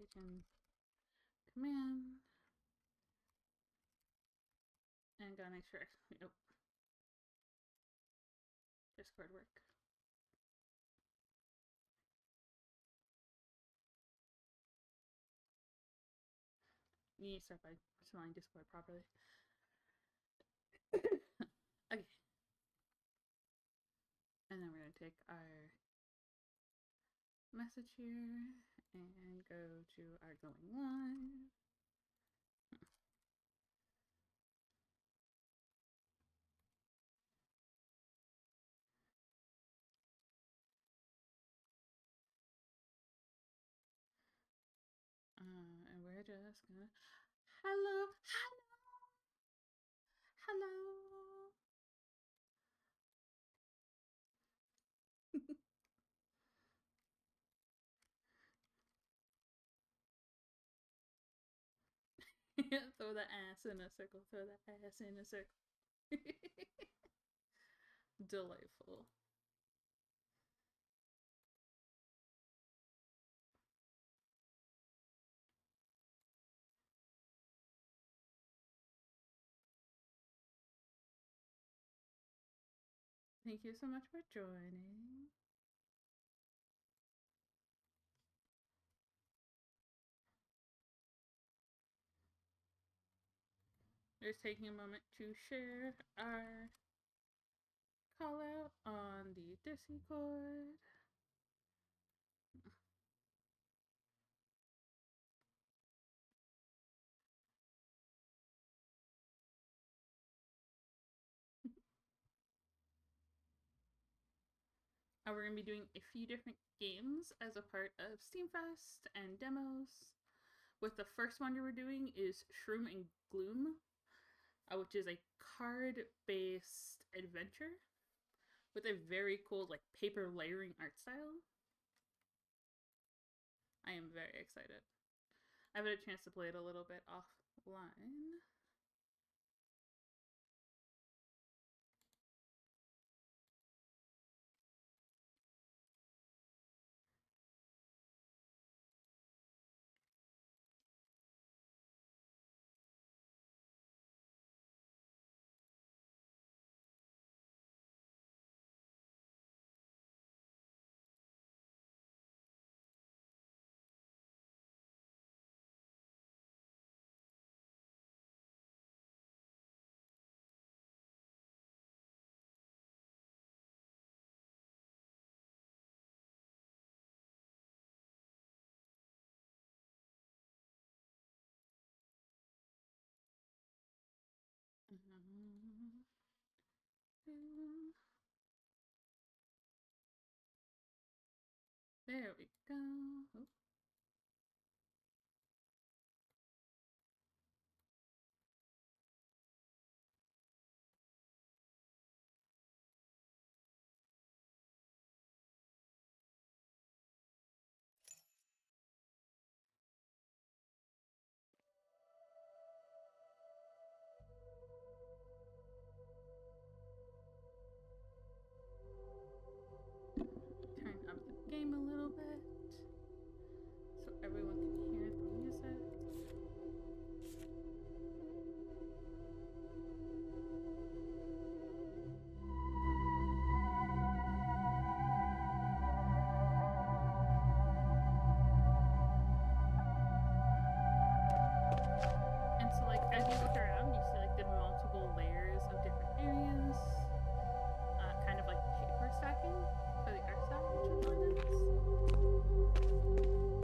kitchen command. And gotta make sure. Nope. Discord work. You need to start by spelling Discord properly. Okay. And then we're gonna take our message here and go to our going live. And we're just gonna hello. Throw the ass in a circle. Throw the ass in a circle. Delightful. Thank you so much for joining. Just taking a moment to share our call out on the Discord. We're going to be doing a few different games as a part of Steamfest and demos. With the first one we're doing is Shroom and Gloom, which is a card-based adventure with a very cool like paper layering art style. I am very excited. I've had a chance to play it a little bit offline. There we go. Oops. Turn up the game a little bit so everyone can hear the music. And so like as you look around, you see like the multiple layers of different areas, kind of like paper stacking for the art style, which is really nice.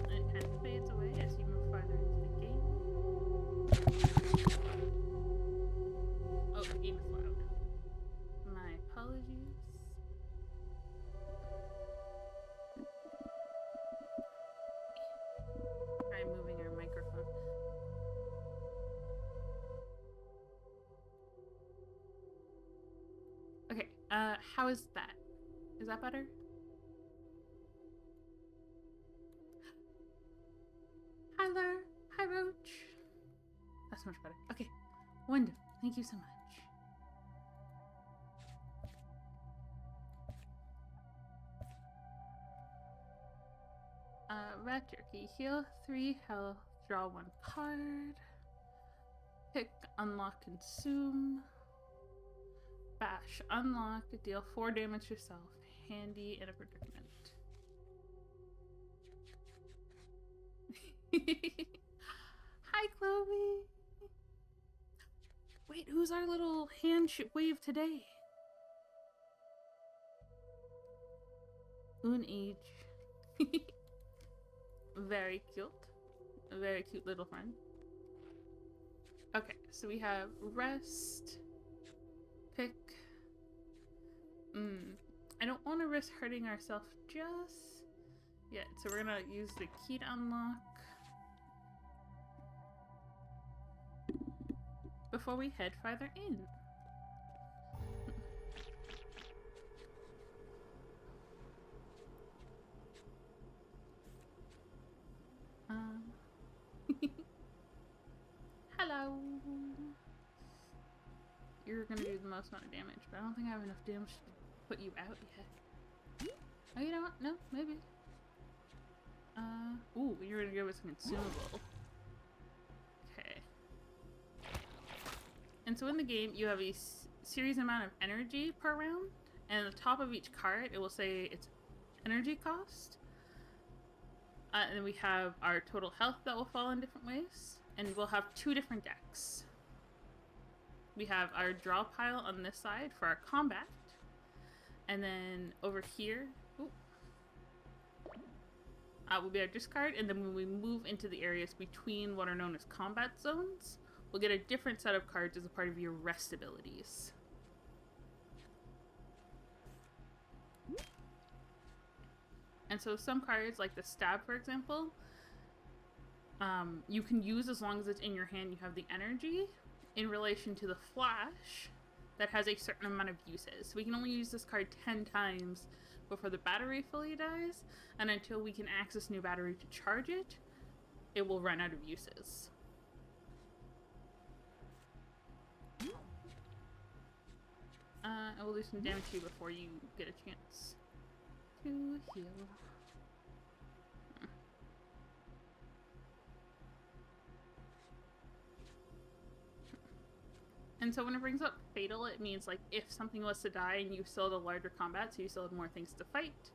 And it kind of fades away as you move farther into the game. Oh, the game is loud. My apologies. I'm moving our microphone. Okay, how is that? Is that better? Hi there. Hi, Roach. That's much better. Okay, wonderful. Thank you so much. rat jerky. Heal 3 health. Draw 1 card. Pick, unlock, consume. Bash, unlock, deal 4 damage yourself. Handy in a predicament. Hi, Chloe. Wait, who's our little wave today? Un age. Very cute. A very cute little friend. Okay, so we have rest. Pick. I don't want to risk hurting ourselves just yet, so we're gonna use the key to unlock before we head farther in. Hello. You're gonna do the most amount of damage, but I don't think I have enough damage to put you out yet. Oh, you know what? No, maybe. Ooh, you're gonna give us a consumable. Okay. And so in the game, you have a series amount of energy per round, and at the top of each card, it will say its energy cost. And then we have our total health that will fall in different ways, and we'll have 2 different decks. We have our draw pile on this side for our combat, and then over here will be our discard, and then when we move into the areas between what are known as combat zones, we'll get a different set of cards as a part of your rest abilities. And so some cards, like the stab for example, you can use as long as it's in your hand, you have the energy, in relation to the flash that has a certain amount of uses. So we can only use this card 10 times before the battery fully dies, and until we can access new battery to charge it, it will run out of uses. I will do some damage to you before you get a chance to heal. And so when it brings up fatal, it means like if something was to die and you still had a larger combat, so you still had more things to fight,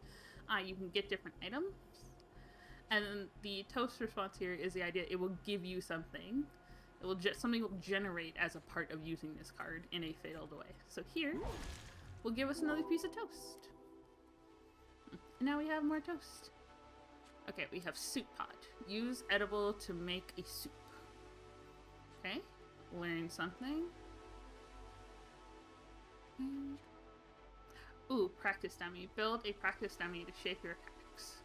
you can get different items. And then the toast response here is the idea it will give you something. It will something will generate as a part of using this card in a fatal way. So here will give us another piece of toast. And now we have more toast. Okay, we have soup pot. Use edible to make a soup. Okay, learn something. Ooh, practice dummy. Build a practice dummy to shape your attacks.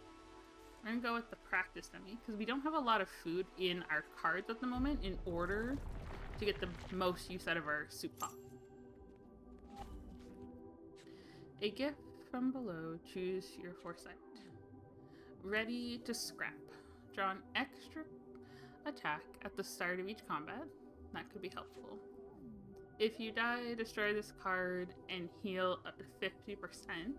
We're gonna go with the practice dummy because we don't have a lot of food in our cards at the moment in order to get the most use out of our soup pot. A gift from below. Choose your foresight. Ready to scrap. Draw an extra attack at the start of each combat. That could be helpful. If you die, destroy this card and heal up to 50%.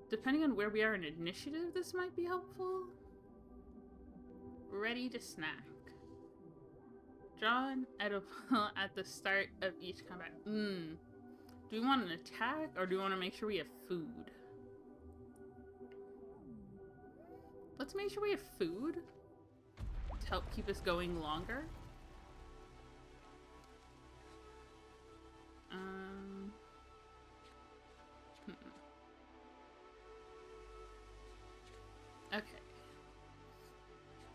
Depending on where we are in initiative, this might be helpful. Ready to snack. Draw an edible at the start of each combat. Do we want an attack or do we want to make sure we have food? Let's make sure we have food to help keep us going longer. Okay.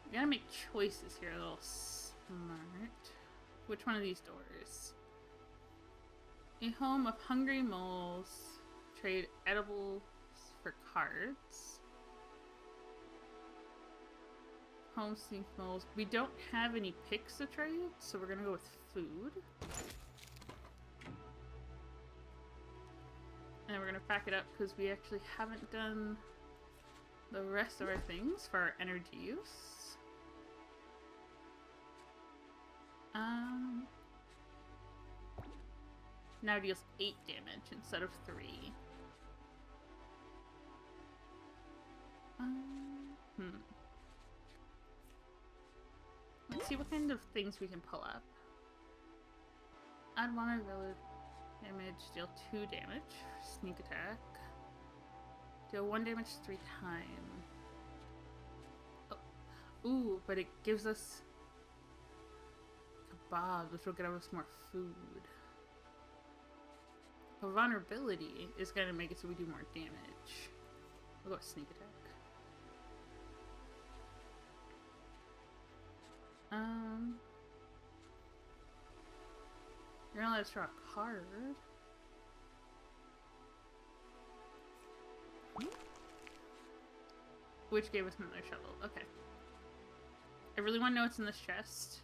We gotta make choices here, a little smart. Which one of these doors? A home of hungry moles. Trade edibles for cards. Home sink moles. We don't have any picks to trade, so we're gonna go with food. And then we're gonna pack it up because we actually haven't done the rest of our things for our energy use. Now it deals 8 damage instead of 3. Let's see what kind of things we can pull up. Add vulnerability damage, deal 2 damage, sneak attack. Deal 1 damage 3 times. Oh. Ooh, but it gives us kebabs, which will get us more food. But vulnerability is going to make it so we do more damage. We'll go with sneak attack. You're gonna let us draw a card. Which gave us another shovel. Okay. I really want to know what's in this chest.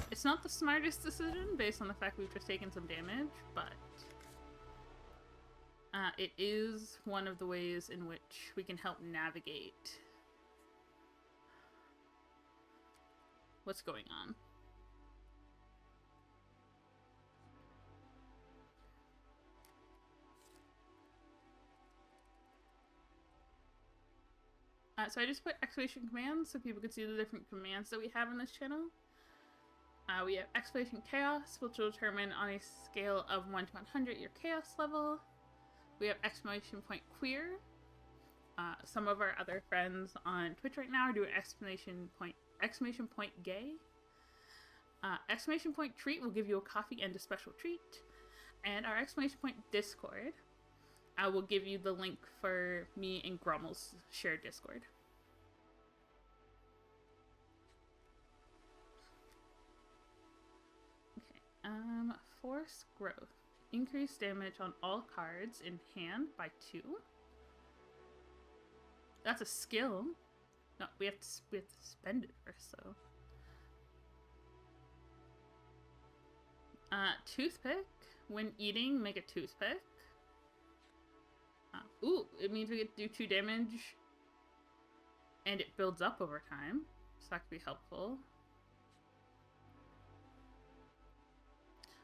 It's not the smartest decision based on the fact we've just taken some damage, but it is one of the ways in which we can help navigate what's going on. So I just put exclamation commands so people can see the different commands that we have in this channel. We have exclamation chaos, which will determine on a scale of 1 to 100 your chaos level. We have exclamation point queer. Some of our other friends on Twitch right now are doing exclamation point gay. Exclamation point treat will give you a coffee and a special treat. And our exclamation point Discord, I will give you the link for me and Grommel's shared Discord. Okay, force growth. Increase damage on all cards in hand by 2. That's a skill. No, we have to spend it first, so. Toothpick. When eating, make a toothpick. Ooh, it means we get to do 2 damage. And it builds up over time. So that could be helpful.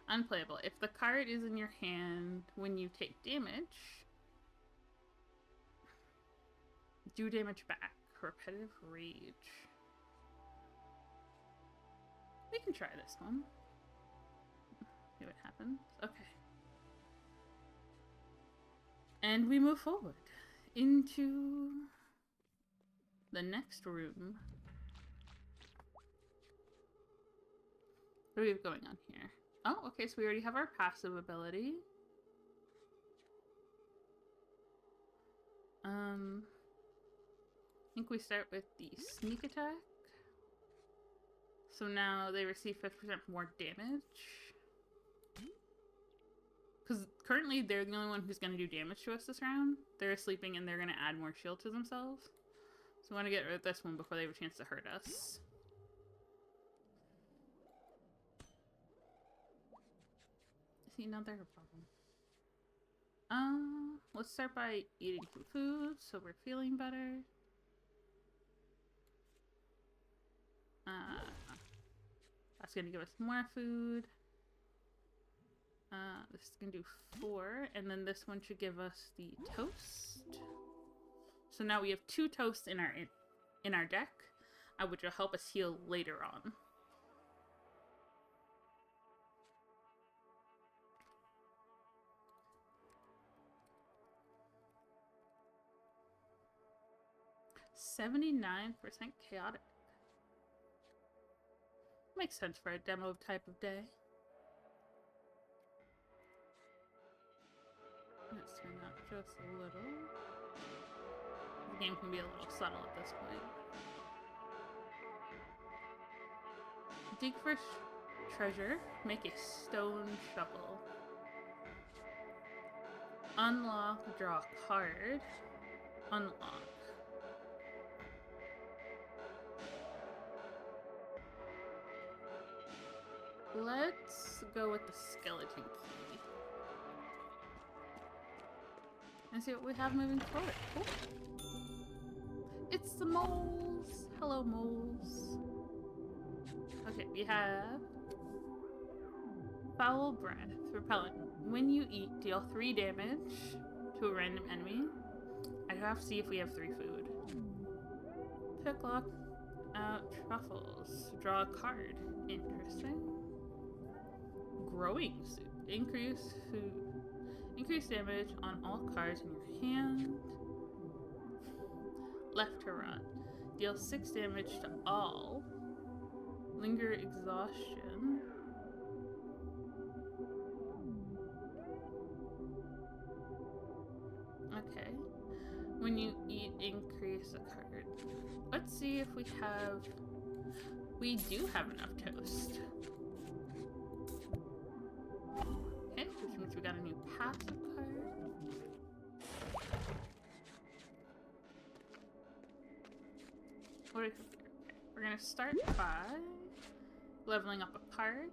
Unplayable. If the card is in your hand when you take damage, do damage back. Repetitive rage. We can try this one. See what happens. Okay. And we move forward into the next room. What do we have going on here? Oh, okay, so we already have our passive ability. I think we start with the sneak attack. So now they receive 50% more damage. Because currently they're the only one who's going to do damage to us this round. They're sleeping and they're going to add more shield to themselves. So we want to get rid of this one before they have a chance to hurt us. See, now they're a problem. Let's start by eating some food so we're feeling better. That's going to give us more food. This is going to do 4, and then this one should give us the toast. So now we have 2 toasts in our deck, which will help us heal later on. $79% chaotic. Makes sense for a demo type of day. Let's turn up just a little. The game can be a little subtle at this point. Dig for treasure. Make a stone shovel. Unlock. Draw a card. Unlock. Let's go with the skeleton key. And see what we have moving forward. Cool. It's the moles! Hello, moles. Okay, we have foul breath. Repellent. When you eat, deal 3 damage to a random enemy. I have to see if we have 3 food. Picklock out truffles. Draw a card. Interesting. Growing suit. Increase damage on all cards in your hand. Left to rot. Deal 6 damage to all. Linger exhaustion. Okay. When you eat, increase a card. Let's see if we have... We do have enough toast. Okay, which means we got a new passive card. What do we have here? We're gonna start by leveling up a card.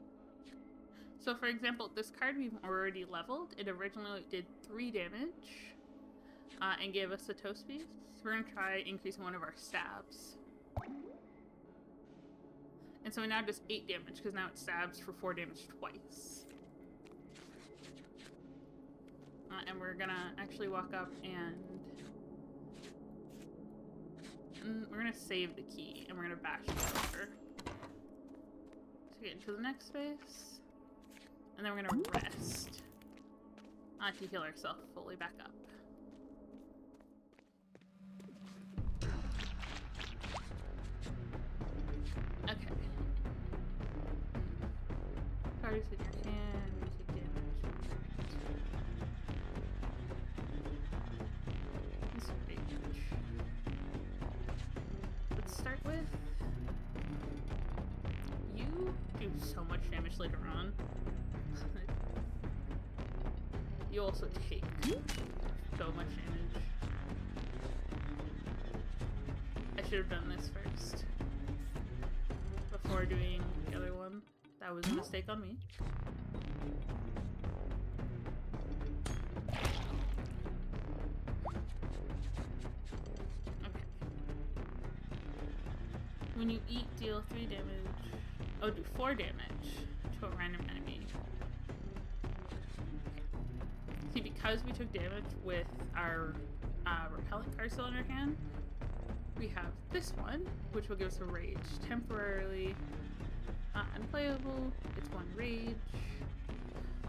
So for example, this card we've already leveled. It originally did 3 damage and gave us a toast piece. So we're gonna try increasing one of our stabs. And so it now does 8 damage because now it stabs for 4 damage twice. And we're gonna actually walk up and we're gonna save the key and we're gonna bash it over to get into the next space. And then we're gonna rest to heal ourselves fully back up. Okay. Cards in your hand, you take damage. This is big damage. Let's start with you do so much damage later on. You also take so much damage. I should have done this first before doing the other one. That was a mistake on me. Okay. When you eat, deal 3 damage. Oh, do 4 damage to a random enemy. See, because we took damage with our repellent card still in our hand, we have this one, which will give us a rage. Temporarily unplayable. It's 1 rage.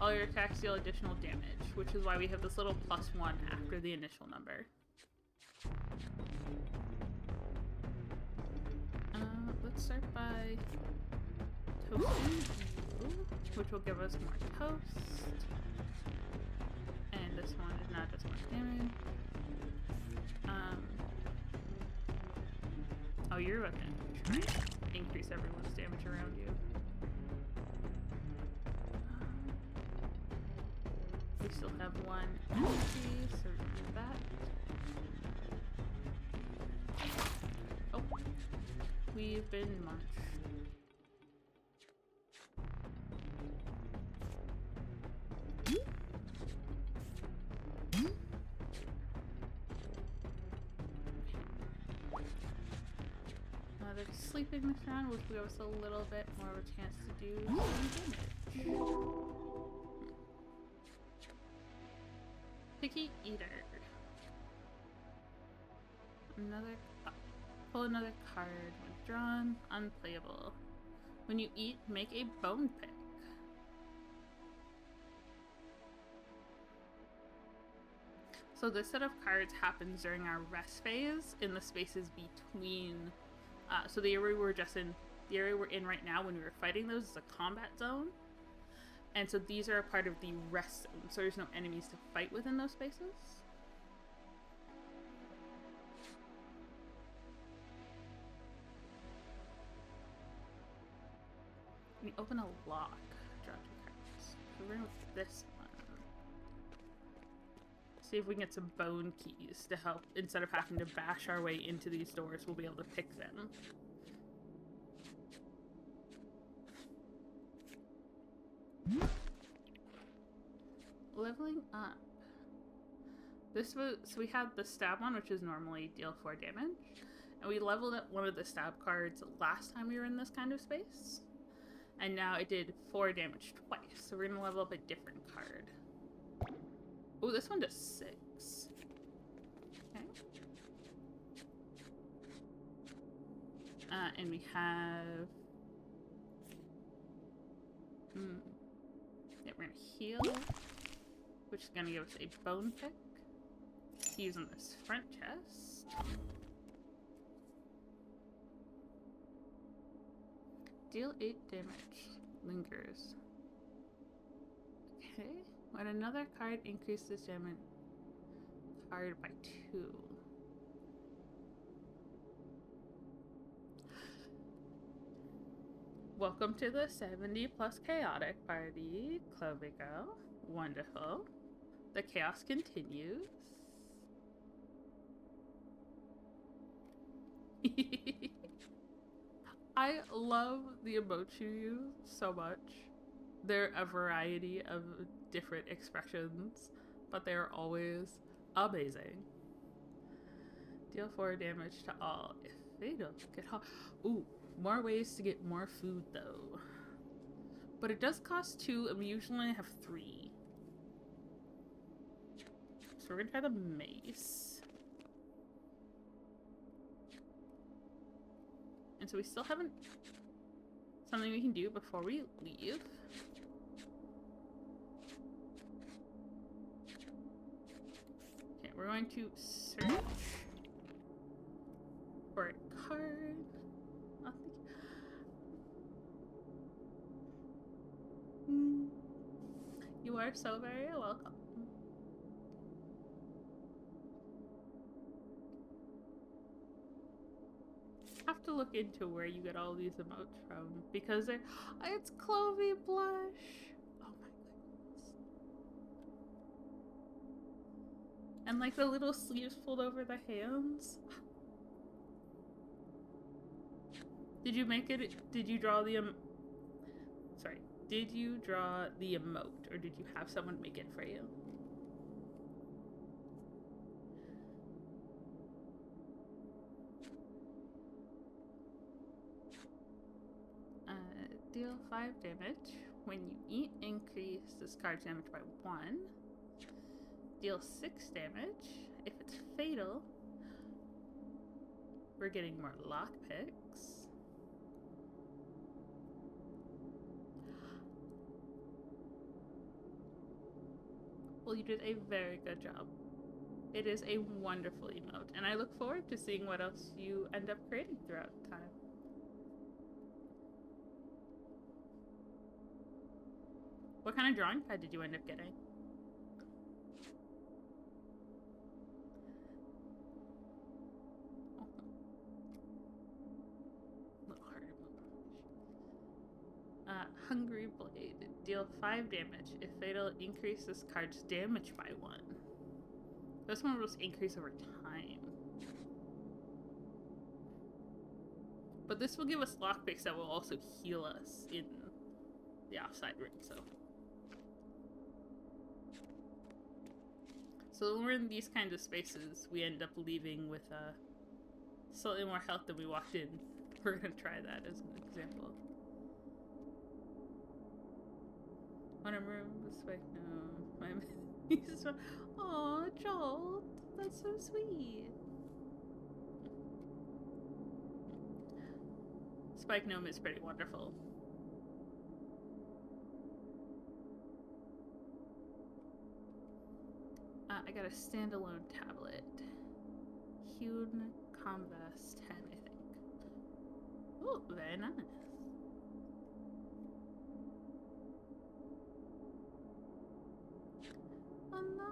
All your attacks deal additional damage, which is why we have this little +1 after the initial number. Let's start by toasting you, which will give us more toast. And this one is not just more damage. Oh, you're about to try and increase everyone's damage around you. We still have 1 energy, so do that. Oh, we've been munched. They're sleeping this round, which will give us a little bit more of a chance to do some damage. Picky Eater. Pull another card. When drawn, unplayable. When you eat, make a bone pick. So this set of cards happens during our rest phase in the spaces between. So the area we're in right now when we were fighting those is a combat zone. And so these are a part of the rest zone, so there's no enemies to fight within those spaces. When you open a lock, draw 2 cards. So we're going with this one. See if we can get some bone keys to help. Instead of having to bash our way into these doors, we'll be able to pick them. Leveling up. So we had the stab one, which is normally deal 4 damage. And we leveled up one of the stab cards last time we were in this kind of space. And now it did 4 damage twice. So we're going to level up a different card. Oh, this one does 6. Okay. And we have... Yeah, we're gonna heal, which is gonna give us a bone pick to use on this front chest. Deal 8 damage. Lingers. Okay. When another card increases damage card by 2. Welcome to the 70 plus chaotic party, Clovico. Wonderful. The chaos continues. I love the emotes you use so much. They're a variety of different expressions, but they're always amazing. Deal 4 damage to all. If fatal, get hot. Ooh, more ways to get more food though. But it does cost 2, and we usually have 3. So we're gonna try the mace. And so we still haven't... Something we can do before we leave. Okay, we're going to search for a card. You are so very welcome. Have to look into where you get all these emotes from, because they're... It's Clovey Blush! Oh my goodness. And like the little sleeves pulled over the hands. Did you make it... Did you draw the... Sorry. Did you draw the emote, or did you have someone make it for you? Deal 5 damage. When you eat, increase this card's damage by 1. Deal 6 damage. If it's fatal, we're getting more lockpicks. Well, you did a very good job. It is a wonderful emote, and I look forward to seeing what else you end up creating throughout time. What kind of drawing pad did you end up getting? Oh. A little harder move. Hungry Blade. Deal 5 damage. If fatal, increase this card's damage by 1. This one will just increase over time. But this will give us lockpicks that will also heal us in the offside ring, so... So when we're in these kinds of spaces, we end up leaving with slightly more health than we walked in. We're gonna try that as an example. Wanna room the spike? No. He's so... Aw, Joel. That's so sweet. Spike Gnome is pretty wonderful. I got a standalone tablet. Hewn Convas 10, I think. Oh, very nice. Oh no.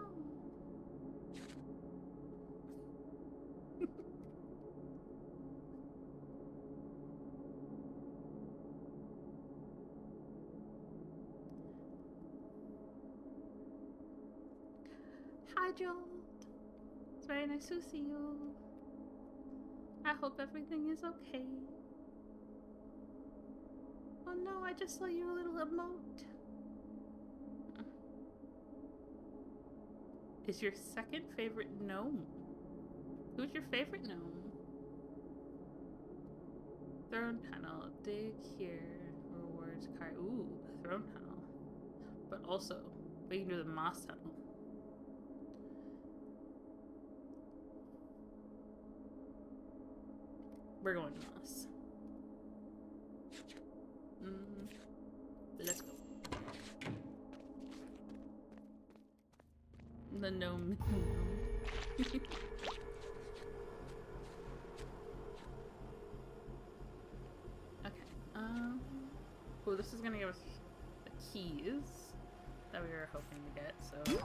Hi, Joel. It's very nice to see you. I hope everything is okay. Oh no, I just saw your little emote. Is your second favorite gnome? Who's your favorite gnome? Throne Tunnel. Dig here. Rewards card. Ooh, Throne Tunnel. But also, we can do the Moss Tunnel. We're going to Moss. The gnome. Okay. Oh, this is gonna give us the keys that we were hoping to get, so we're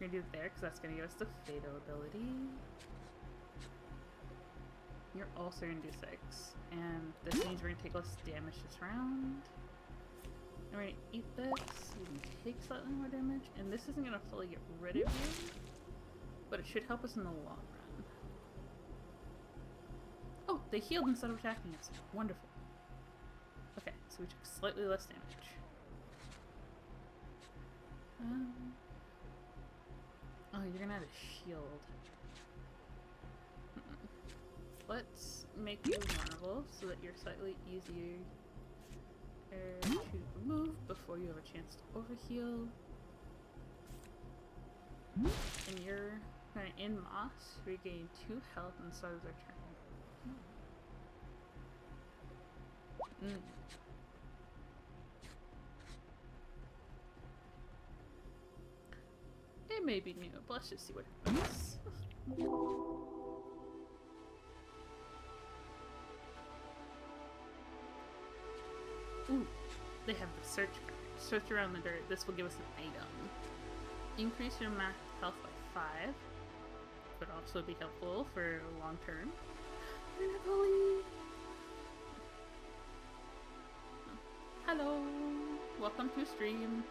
gonna do it there because that's gonna give us the fatal ability. You're also gonna do 6, and this means we're gonna take less damage this round. And we're gonna eat this. You can take slightly more damage, and this isn't gonna fully get rid of you, but it should help us in the long run. Oh, they healed instead of attacking us. Wonderful. Okay, so we took slightly less damage. Oh, you're gonna have a shield. Let's make you vulnerable so that you're slightly easier to remove before you have a chance to overheal. And you're kind of in moss, regain 2 health and start of their turn. It may be new, but let's just see what happens. Ooh, they have the search card. Search around the dirt. This will give us an item. Increase your max health by 5. Could also be helpful for long term. Hello! Welcome to stream.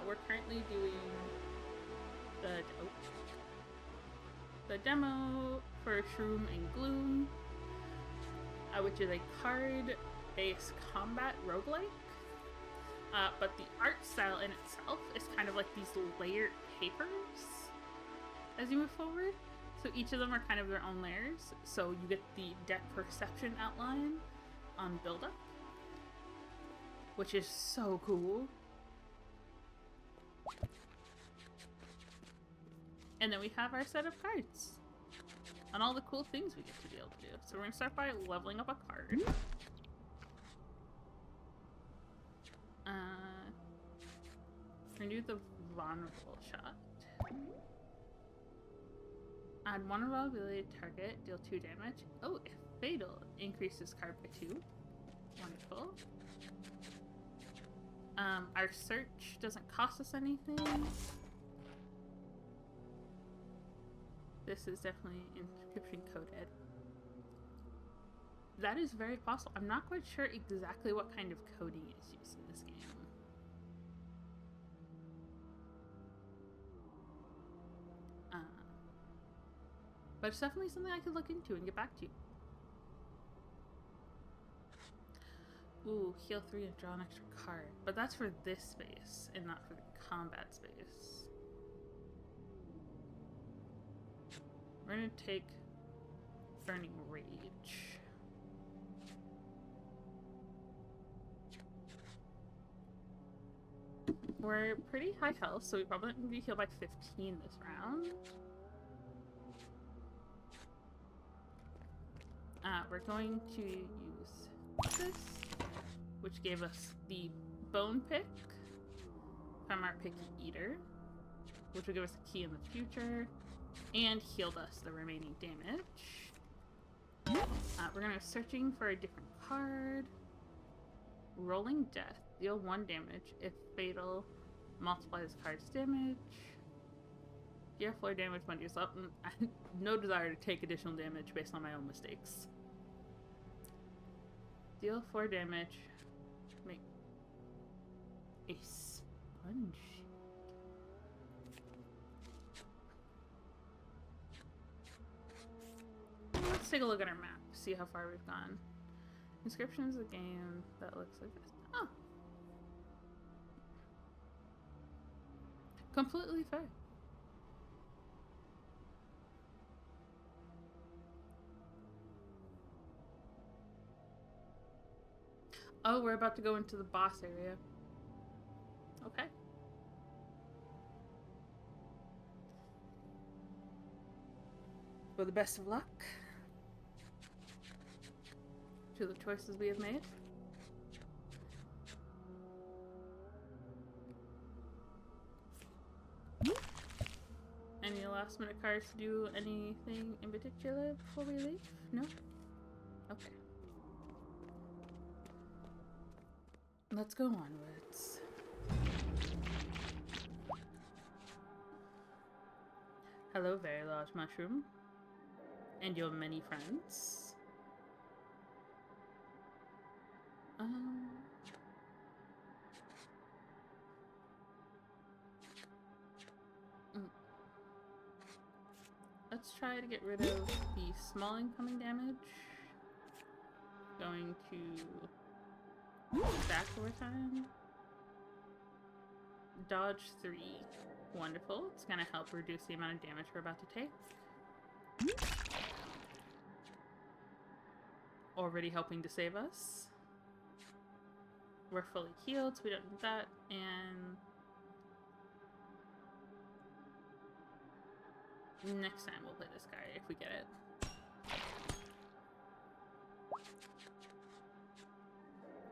We're currently doing the demo for Shroom and Gloom, which is a card-based combat roguelike. But the art style in itself is kind of like these layered papers as you move forward. So each of them are kind of their own layers. So you get the depth perception outline on build-up, which is so cool. And then we have our set of cards and all the cool things we get to be able to do. So we're going to start by leveling up a card. We're going to do the vulnerable shot. Add one vulnerability to target, deal 2 damage. Oh, if fatal, increases card by 2. Wonderful. Our search doesn't cost us anything. This is definitely inscription coded. That is very possible. I'm not quite sure exactly what kind of coding is used in this game. But it's definitely something I could look into and get back to you. Ooh, heal 3 and draw an extra card. But that's for this space and not for the combat space. We're gonna take Burning Rage. We're pretty high health, so we probably not gonna be healed by 15 this round. We're going to use this, which gave us the bone pick from our picky eater, which will give us a key in the future, and healed us the remaining damage. We're going to be searching for a different card. Rolling Death. Deal 1 damage. If fatal, multiply this card's damage. Deal 4 damage when yourself. I have no desire to take additional damage based on my own mistakes. Deal 4 damage. Make a sponge. Let's take a look at our map, see how far we've gone. Inscriptions, a game that looks like this. Oh. Completely fair. Oh, we're about to go into the boss area. Okay. For the best of luck to the choices we have made. last minute cards to do anything in particular before we leave? No? Okay. Let's go onwards. Hello, very large mushroom. And your many friends. Let's try to get rid of the small incoming damage. Going to stack over time. Dodge 3. Wonderful. It's gonna help reduce the amount of damage we're about to take. Already helping to save us. We're fully healed, so we don't need that. And next time we'll play this guy if we get it.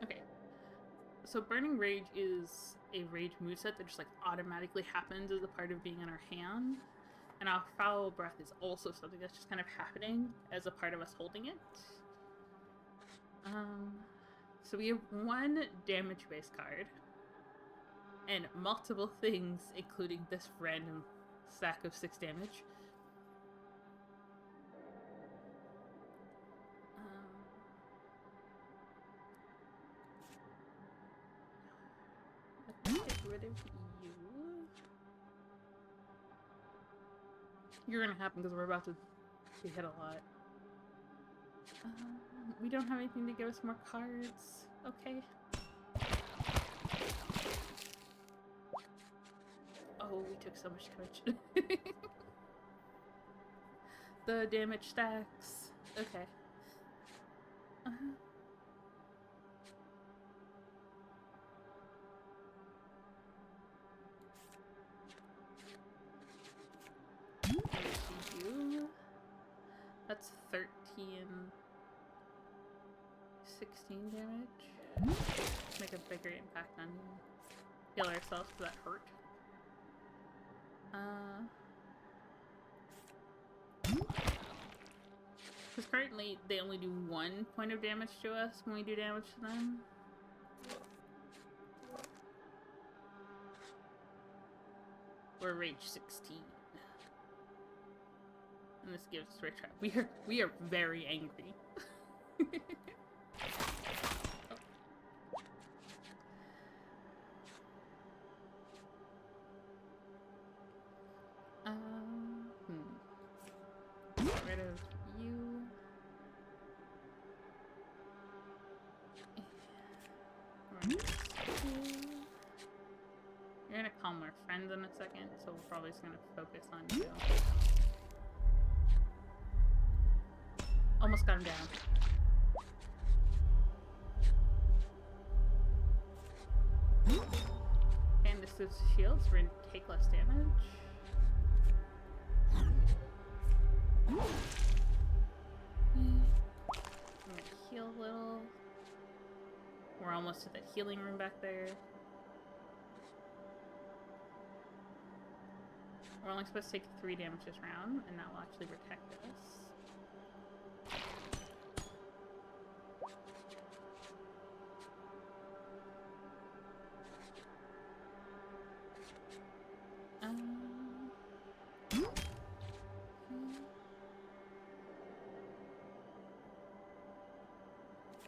Okay. So Burning Rage is a rage moveset that just like automatically happens as a part of being in our hand. And our Foul Breath is also something that's just kind of happening as a part of us holding it. So we have one damage-based card. And multiple things, including this random stack of 6 damage. Let's get rid of you. You're gonna happen because we're about to be hit a lot. We don't have anything to give us more cards. Okay. Oh, we took so much damage. The damage stacks. Okay. You. That's 13, 16 damage. Make a bigger impact on you. Heal ourselves for that hurt. Because currently they only do 1 point of damage to us when we do damage to them. We're rage 16. And this gives us rage trap. We are very angry. Get rid of you. You're gonna call more friends in a second, so we're probably just gonna focus on you. Almost got him down. And this is shields, we're gonna take less damage. I'm gonna heal a little. We're almost to the healing room back there. We're only supposed to take 3 damage this round, and that will actually protect us.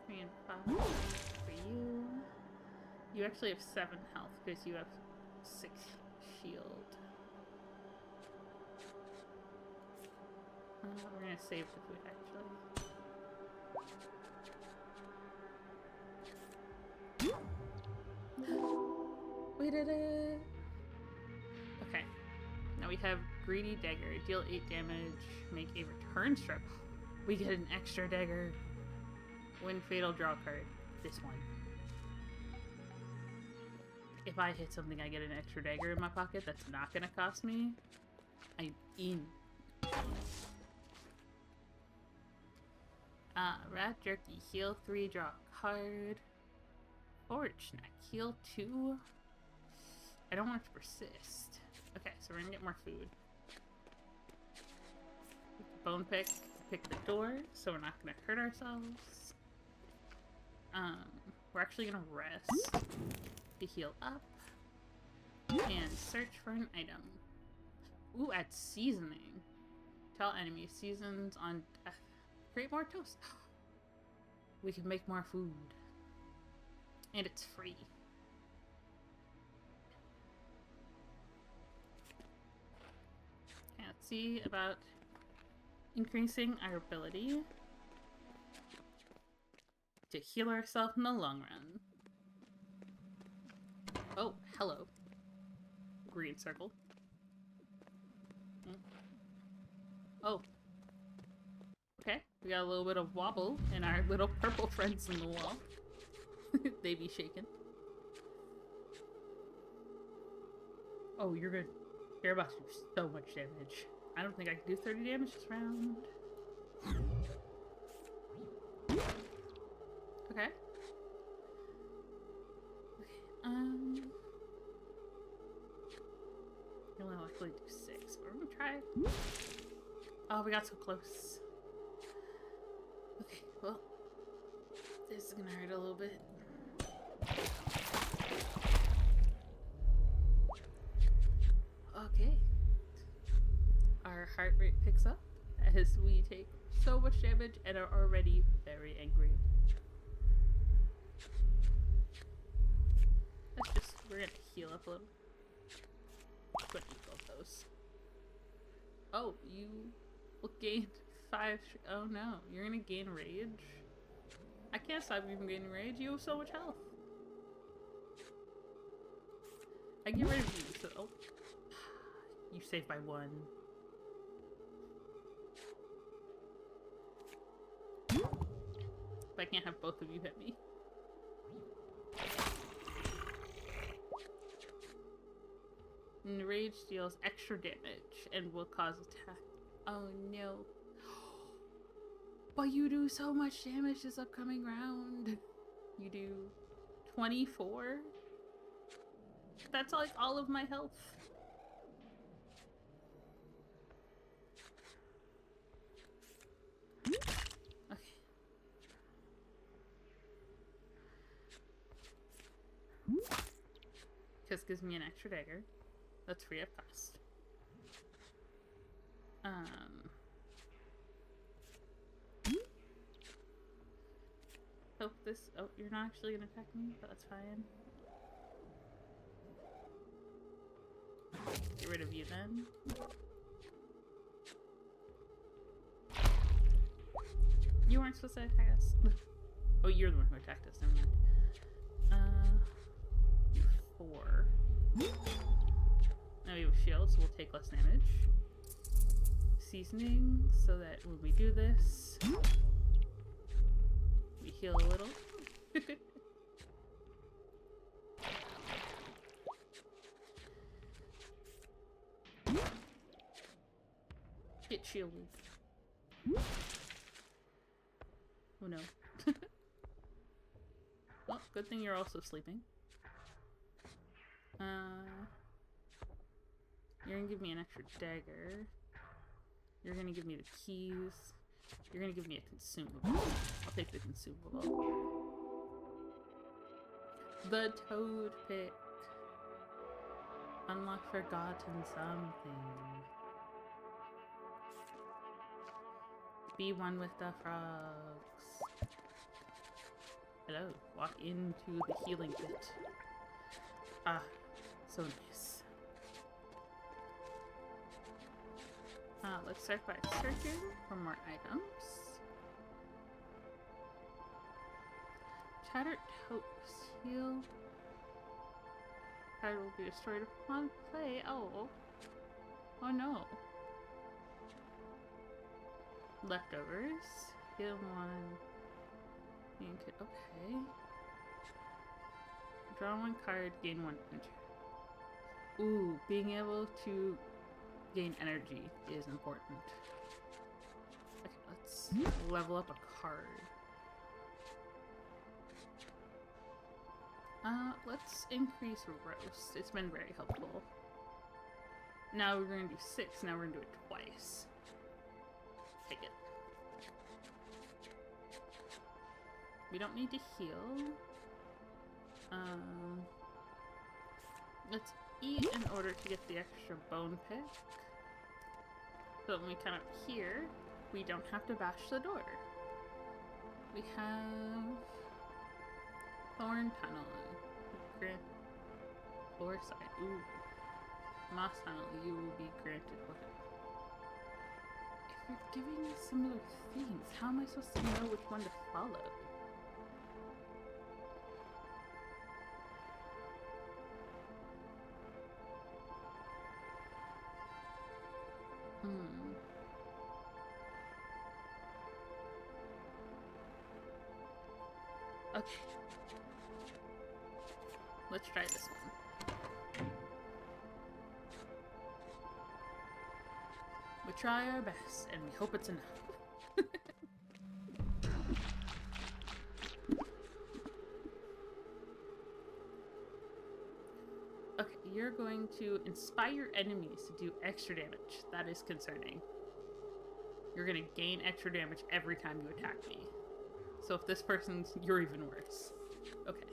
And 5 for you. You actually have 7 health because you have 6 shield. We're gonna save the food actually. We did it! Okay. Now we have Greedy Dagger. Deal 8 damage, make a return strip. We get an extra dagger. When fatal, draw a card. This one. If I hit something, I get an extra dagger in my pocket. That's not gonna cost me. I'm in. Rat Jerky. Heal 3, draw a card. Forge Snack. Heal 2. I don't want it to persist. Okay, so we're gonna get more food. bone pick to pick the door, so we're not gonna hurt ourselves. We're actually gonna rest to heal up and search for an item. Ooh, add seasoning. Tell enemies seasons on death. Create more toast. We can make more food. And it's free. Okay, let's see about increasing our ability to heal ourselves in the long run. Oh, hello. Green circle. Oh. Okay, we got a little bit of wobble in our little purple friends in the wall. They be shaking. Oh, you're good. You're about to do so much damage. I don't think I can do 30 damage this round. Okay. You'll likely do 6, but we're gonna try. Oh, we got so close. Okay, well, this is gonna hurt a little bit. Okay. Our heart rate picks up as we take so much damage and are already very angry. We're gonna heal up a little. Couldn't eat both those. Oh, you will gain 5. Oh no, you're gonna gain rage. I can't stop you from gaining rage. You have so much health. I can get rid of you. So, oh, you saved by 1. But I can't have both of you hit me. And rage deals extra damage and will cause attack. Oh no. But you do so much damage this upcoming round. You do 24? That's like all of my health. Okay. This gives me an extra dagger. That's free of cost. Hope this. Oh, you're not actually gonna attack me, but that's fine. Get rid of you then. You weren't supposed to attack us. Oh, you're the one who attacked us. Never mind. 4. Now we have a shield, so we'll take less damage. Seasoning, so that when we do this, we heal a little. Get shielded. Oh no. Well, good thing you're also sleeping. You're gonna give me an extra dagger. You're gonna give me the keys. You're gonna give me a consumable. I'll take the consumable. The toad pick. Unlock forgotten something. Be one with the frogs. Hello. Walk into the healing pit. Ah, so nice. Let's start by searching for more items. Tattered toast. Heal. Card will be destroyed upon play. Oh. Oh no. Leftovers. Heal 1. Okay. Draw 1 card, gain 1 energy. Ooh, being able to gain energy is important. Okay, let's level up a card. Let's increase roast. It's been very helpful. Now we're going to do 6. Now we're going to do it twice. We don't need to heal. Let's eat in order to get the extra bone pick. So when we come up here, we don't have to bash the door. We have Thorn Tunnel. Grant Foresight. Ooh. Moss Tunnel. You will be granted what? If you're giving me similar things, how am I supposed to know which one to follow? Okay. Let's try this one. We try our best, and we hope it's enough. Okay, you're going to inspire enemies to do extra damage. That is concerning. You're gonna gain extra damage every time you attack me. So if this person's, you're even worse. Okay.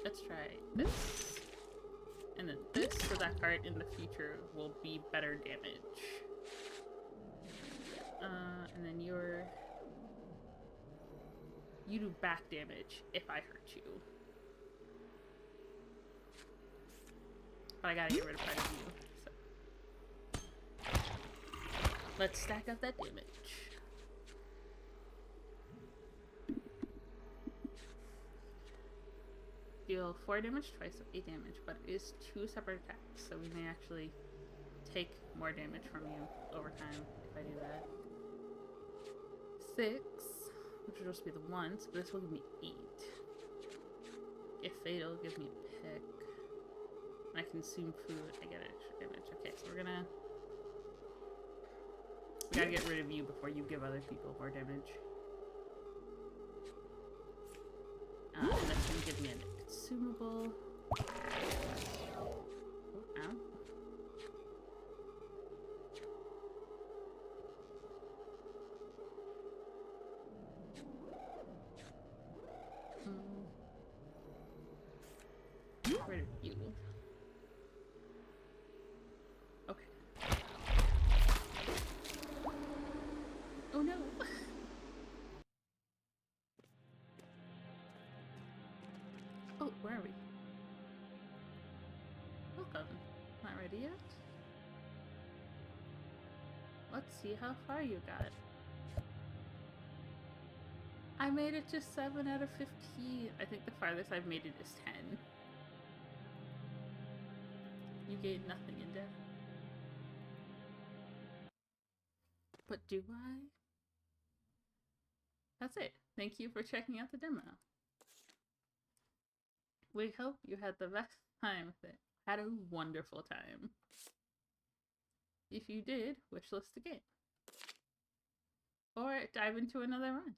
Let's try this. And then this, so that card in the future will be better damage. And then you do back damage if I hurt you. But I gotta get rid of part of you. Let's stack up that damage. Deal 4 damage twice of 8 damage, but it is 2 separate attacks, so we may actually take more damage from you over time if I do that. 6, which will just be the once, but this will give me 8. If fatal, give me a pick. When I consume food, I get extra damage. Okay, so we gotta get rid of you before you give other people more damage. And that's gonna give me a consumable. Oh, ow. Get rid of you. Okay. Oh no! Oh, where are we? Welcome. Not ready yet? Let's see how far you got. I made it to 7 out of 15. I think the farthest I've made it is 10. You gained nothing in death. But do I? That's it. Thank you for checking out the demo. We hope you had the best time with it. Had a wonderful time. If you did, wishlist the game. Or dive into another run.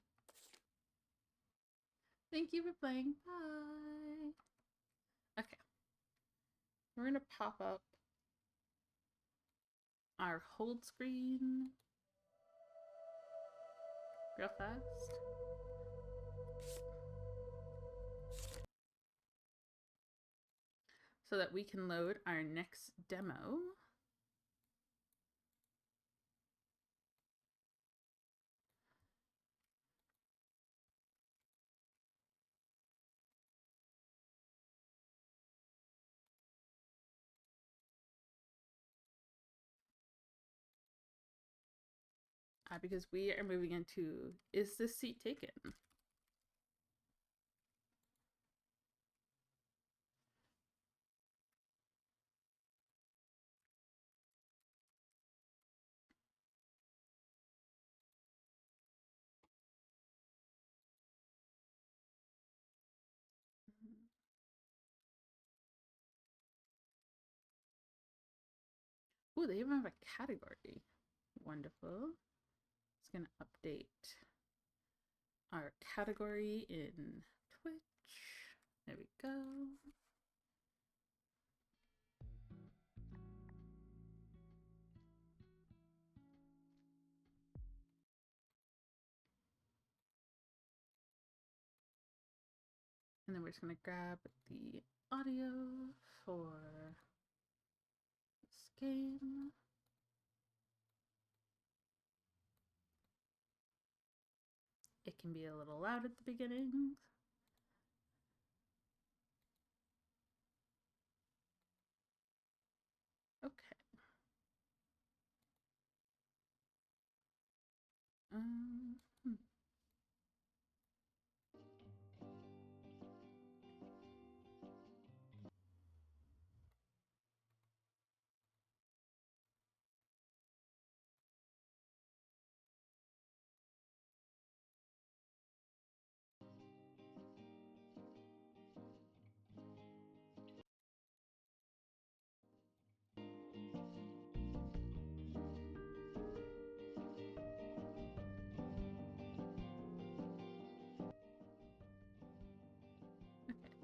Thank you for playing. Bye. Okay. We're going to pop up our hold screen real fast. So that we can load our next demo. Because we are moving into, is this seat taken? Ooh, they even have a category. Wonderful. It's gonna update our category in Twitch. There we go. And then we're just going to grab the audio for this game. It can be a little loud at the beginning. Okay.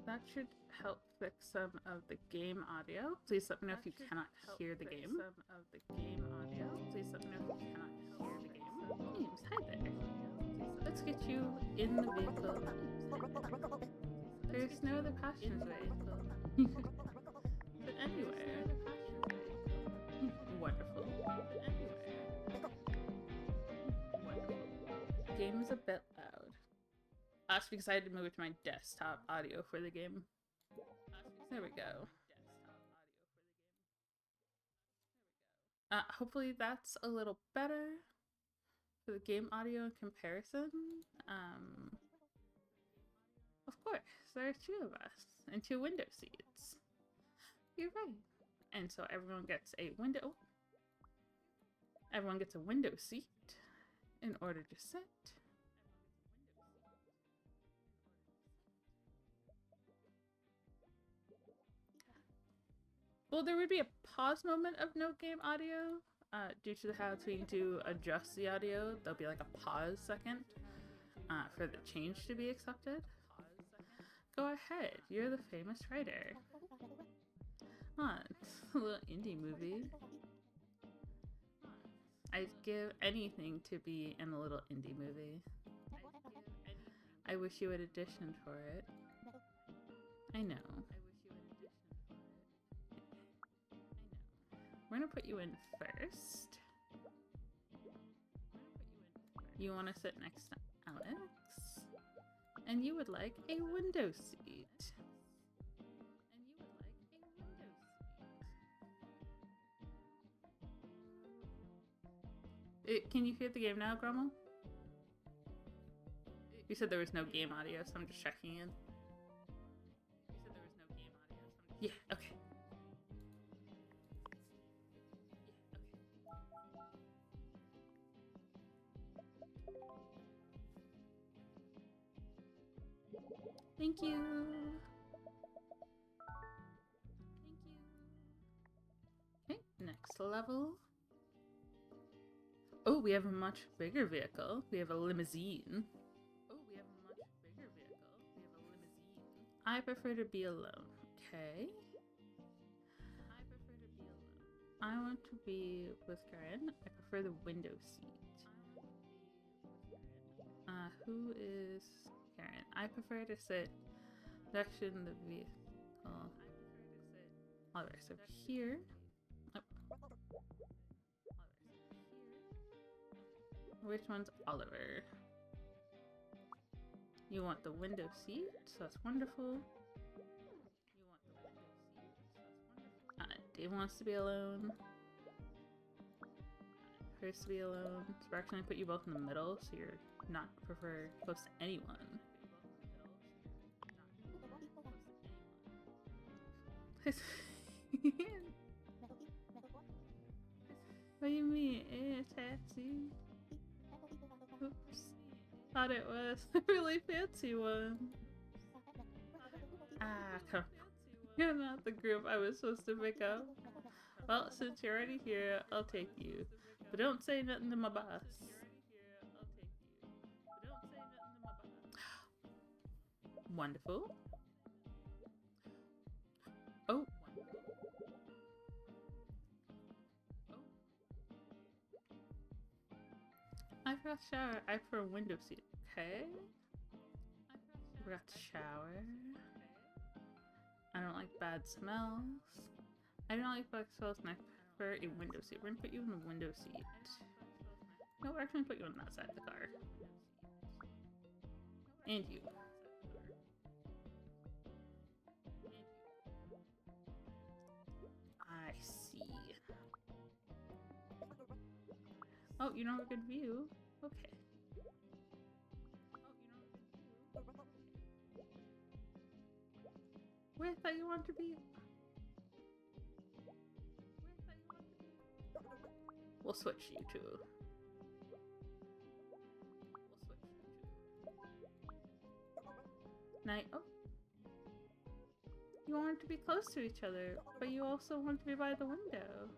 That should help fix some of the game audio. Please let me know if you cannot hear the game. Please let me know if you cannot hear the game. James, hi there. Let's get you in the vehicle. There's no other passageway. But anywhere. Wonderful. Game is a bit loud. That's because I had to move it to my desktop audio for the game. There we go. Hopefully that's a little better for the game audio in comparison. Of course, there are two of us and 2 window seats. You're right. And so everyone gets a window. Everyone gets a window seat in order to sit. Well, there would be a pause moment of no game audio due to how it's going to adjust the audio. There'll be like a pause second for the change to be accepted. Go ahead, you're the famous writer. It's a little indie movie. I'd give anything to be in a little indie movie. I wish you would audition for it. I know. We're gonna put you in first. You want to sit next to Alex, and you would like a window seat. Can you hear the game now, Gromwell? You said there was no game audio, so I'm just checking in. Yeah, okay. Thank you. Okay, next level. Oh, we have a much bigger vehicle. We have a limousine. I prefer to be alone. Okay. I want to be with Karen. I prefer the window seat. Who is Karen? I prefer to sit next to the vehicle. Alright, so here. Oh. Which one's Oliver? You want the window seat, so that's wonderful. Dave wants to be alone. Hers to be alone. So we're actually gonna put you both in the middle, so you're not close to anyone. What do you mean? Taxi? Oops. Thought it was a really fancy one. Come. You're not the group I was supposed to pick up. Well, since you're already here, I'll take you. But don't say nothing to my boss. Wonderful. Oh. I forgot to shower. I prefer a window seat. Okay. I forgot to shower. bad smells. I don't like bad smells and I prefer a window seat. We're gonna put you in the window seat. No, we're actually gonna put you on that side of the car. And you. I see. Oh, you don't have a good view? Okay. Where I thought you wanted to be? We'll switch you two. Night. Oh. You wanted to be close to each other, but you also want to be by the window.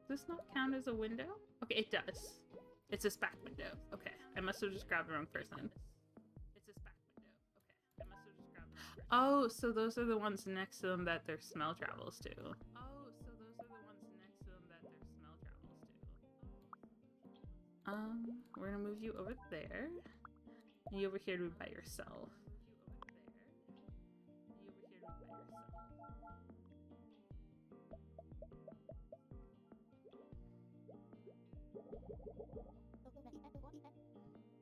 Does this not count as a window? Okay, it does. It's this back window. Okay, I must have just grabbed the wrong person. It's this back window. Okay, I must have just grabbed the wrong person. Oh, so those are the ones next to them that their smell travels to. We're gonna move you over there. And you over here to be by yourself.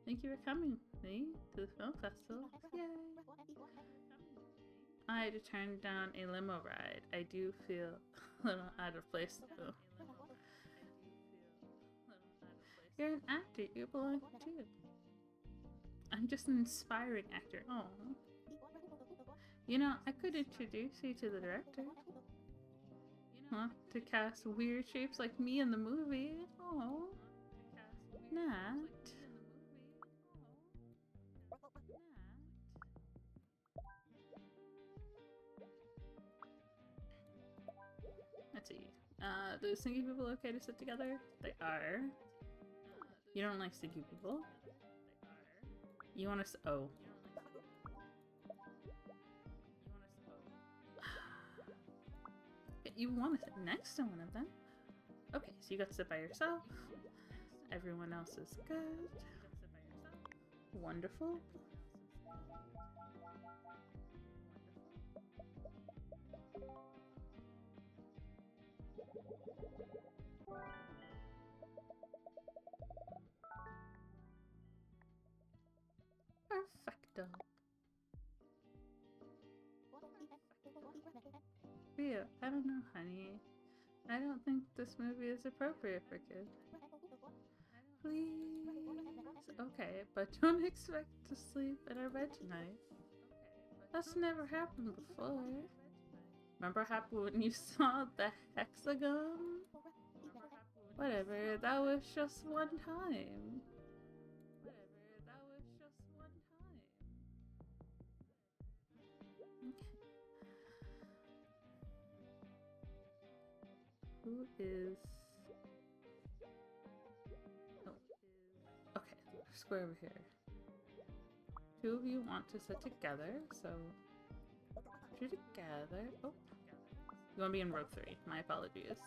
Thank you for coming with me to the film festival. Yay! I had to turn down a limo ride. I do feel a little out of place though. You're an actor, you belong too. I'm just an inspiring actor. Oh. You know, I could introduce you to the director. Huh? To cast weird shapes like me in the movie. Oh. Nat. Let's see. Do stinky people okay to sit together? They are. You don't like stinky people? You want to oh. You want to sit next to one of them? Okay, so you got to sit by yourself. Everyone else is good. Wonderful. Perfecto. Rio, I don't know, honey. I don't think this movie is appropriate for kids. Please. Okay, but don't expect to sleep in our bed tonight. That's never happened before. Remember what happened when you saw the hexagon? Whatever, that was just one time. Who is... Oh. Okay, square over here. Two of you want to sit together, so... You're together. Oh. You want to be in row 3. My apologies.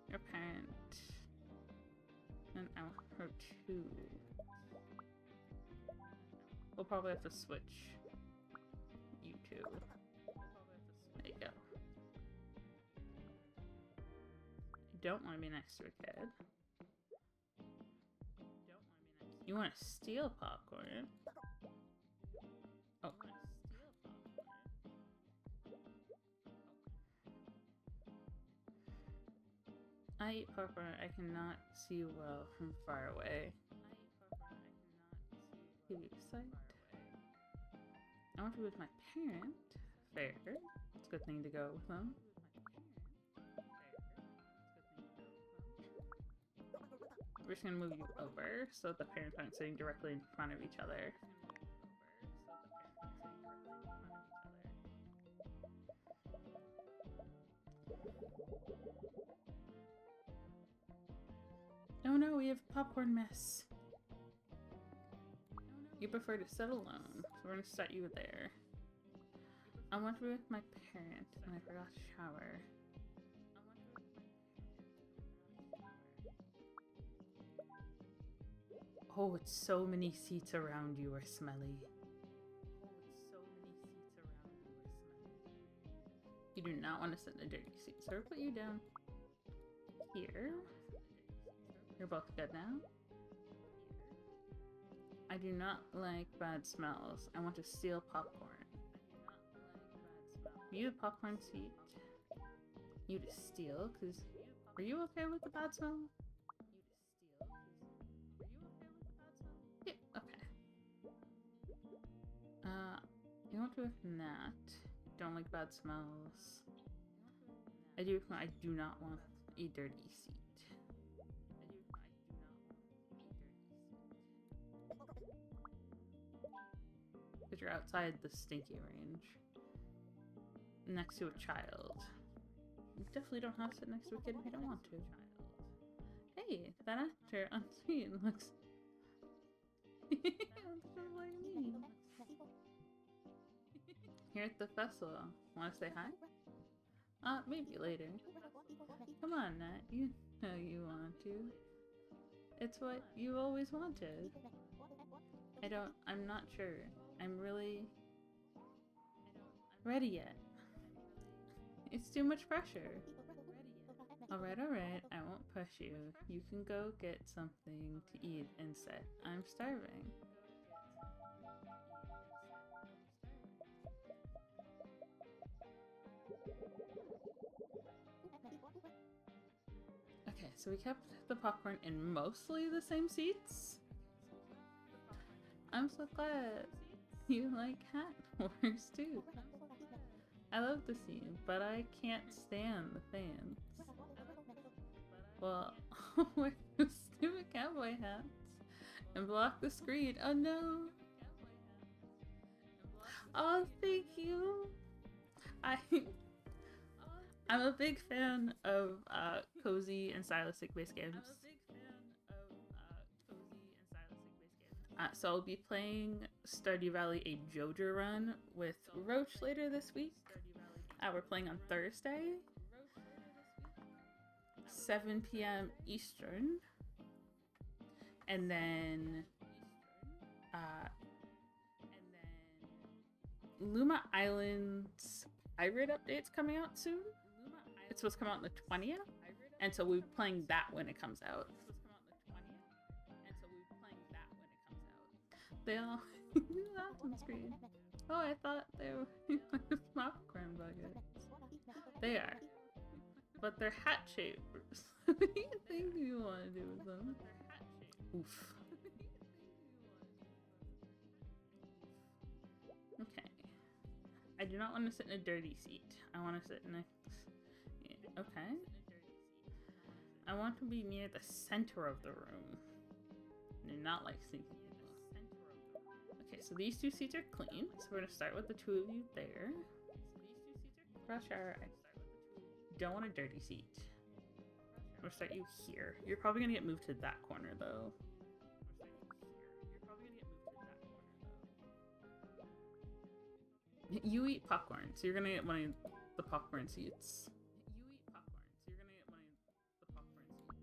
Your parent. And row 2. We'll probably have to switch you two. There you go. You don't want to be next to a kid. You want to steal popcorn? Oh. I eat popcorn. I cannot see well from far away. Give you sight. I want to be with my parent. Fair. It's a good thing to go with them. We're just gonna move you over so the parents aren't sitting directly in front of each other. Oh no, we have popcorn mess. You prefer to sit alone, so we're gonna set you there. I want to be with my parent, and I forgot to shower. Oh, it's so many seats around you are smelly. You do not want to sit in a dirty seat, so we'll put you down here. You're both good now. I do not like bad smells. I want to steal popcorn. You the popcorn seat. You to steal, because are you okay with the bad smell? Yep, okay. You want to with that. Don't like bad smells. I do not want a dirty seat. Because you're outside the stinky range. Next to a child. You definitely don't have to sit next to a kid if you don't want to. Hey, that actor on screen looks like me. Here at the festival. Want to say hi? Maybe later. Come on, Nat. You know you want to. It's what you always wanted. I'm not sure. I'm really ready yet. It's too much pressure. Alright, I won't push you. You can go get something to eat instead. I'm starving. Okay, so we kept the popcorn in mostly the same seats. I'm so glad you like hat wars too. I love the scene, but I can't stand the fans. Well, I'll wear those stupid cowboy hats and block the screen. Oh no! Oh, thank you! I'm a big fan of cozy and stylistic based games. So I'll be playing Stardew Valley a Joja run with Roach later this week. We're playing on Thursday, 7 p.m. Eastern, and then Luma Island's pirate update's coming out soon. It's supposed to come out on the 20th, and so we'll be playing that when it comes out. They all laughed on the screen. Oh, I thought they were popcorn buckets. They are. But they're hat shaped. What do you think you want to do with them? Oof. Okay. I do not want to sit in a dirty seat. I want to sit next. Okay. I want to be near the center of the room. I do not like sneaking. Okay, so these two seats are clean. So we're gonna start with the two of you there. Rush hour. I don't want a dirty seat. I'm gonna start you here. You're probably gonna get moved to that corner though. You eat popcorn, so you're gonna get one of the popcorn seats.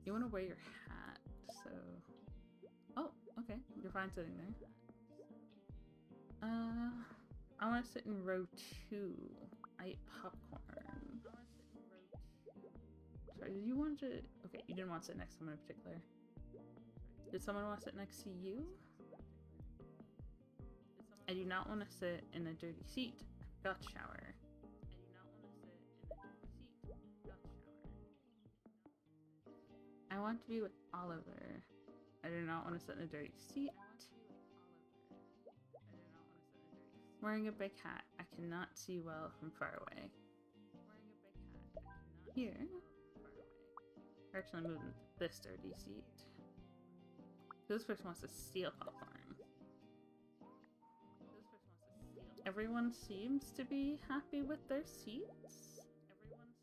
You wanna wear your hat, so. Oh, okay. You're fine sitting there. I want to sit in row 2. I eat popcorn. Sorry, did you want to... Okay, you didn't want to sit next to someone in particular. Did someone want to sit next to you? I do not want to sit in a dirty seat. I've got to shower. I want to be with Oliver. I do not want to sit in a dirty seat. Wearing a big hat. I cannot see well from far away. Here. We're actually moving this dirty seat. This person wants to steal popcorn. Everyone seems to be happy with their seats.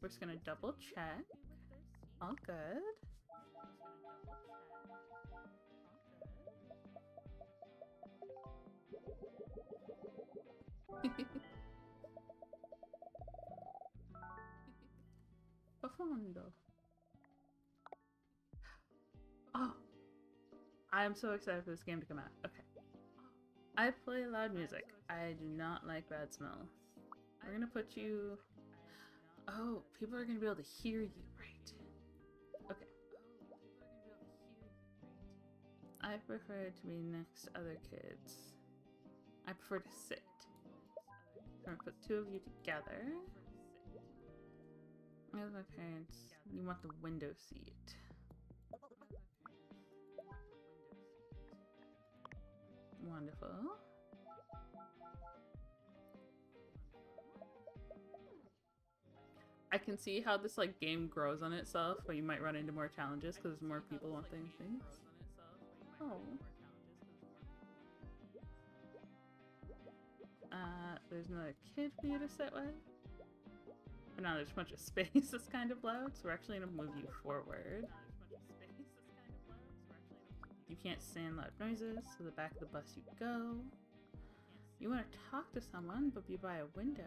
We're just gonna double check. All good. Profondo. Oh, I I'm so excited for this game to come out. Okay. I play loud music. I do not like bad smell. We're gonna put you... Oh, people are gonna be able to hear you, right? Okay. I prefer to be next to other kids. I prefer to sit. I'm gonna put two of you together. As my parents, you want the window seat. Wonderful. I can see how this like game grows on itself, but you might run into more challenges because more people want things. Oh. There's another kid for you to sit with. But now there's a bunch of space that's kind of loud, so we're actually gonna move you forward. You can't stand loud noises, so the back of the bus you go. You want to talk to someone, but be by a window.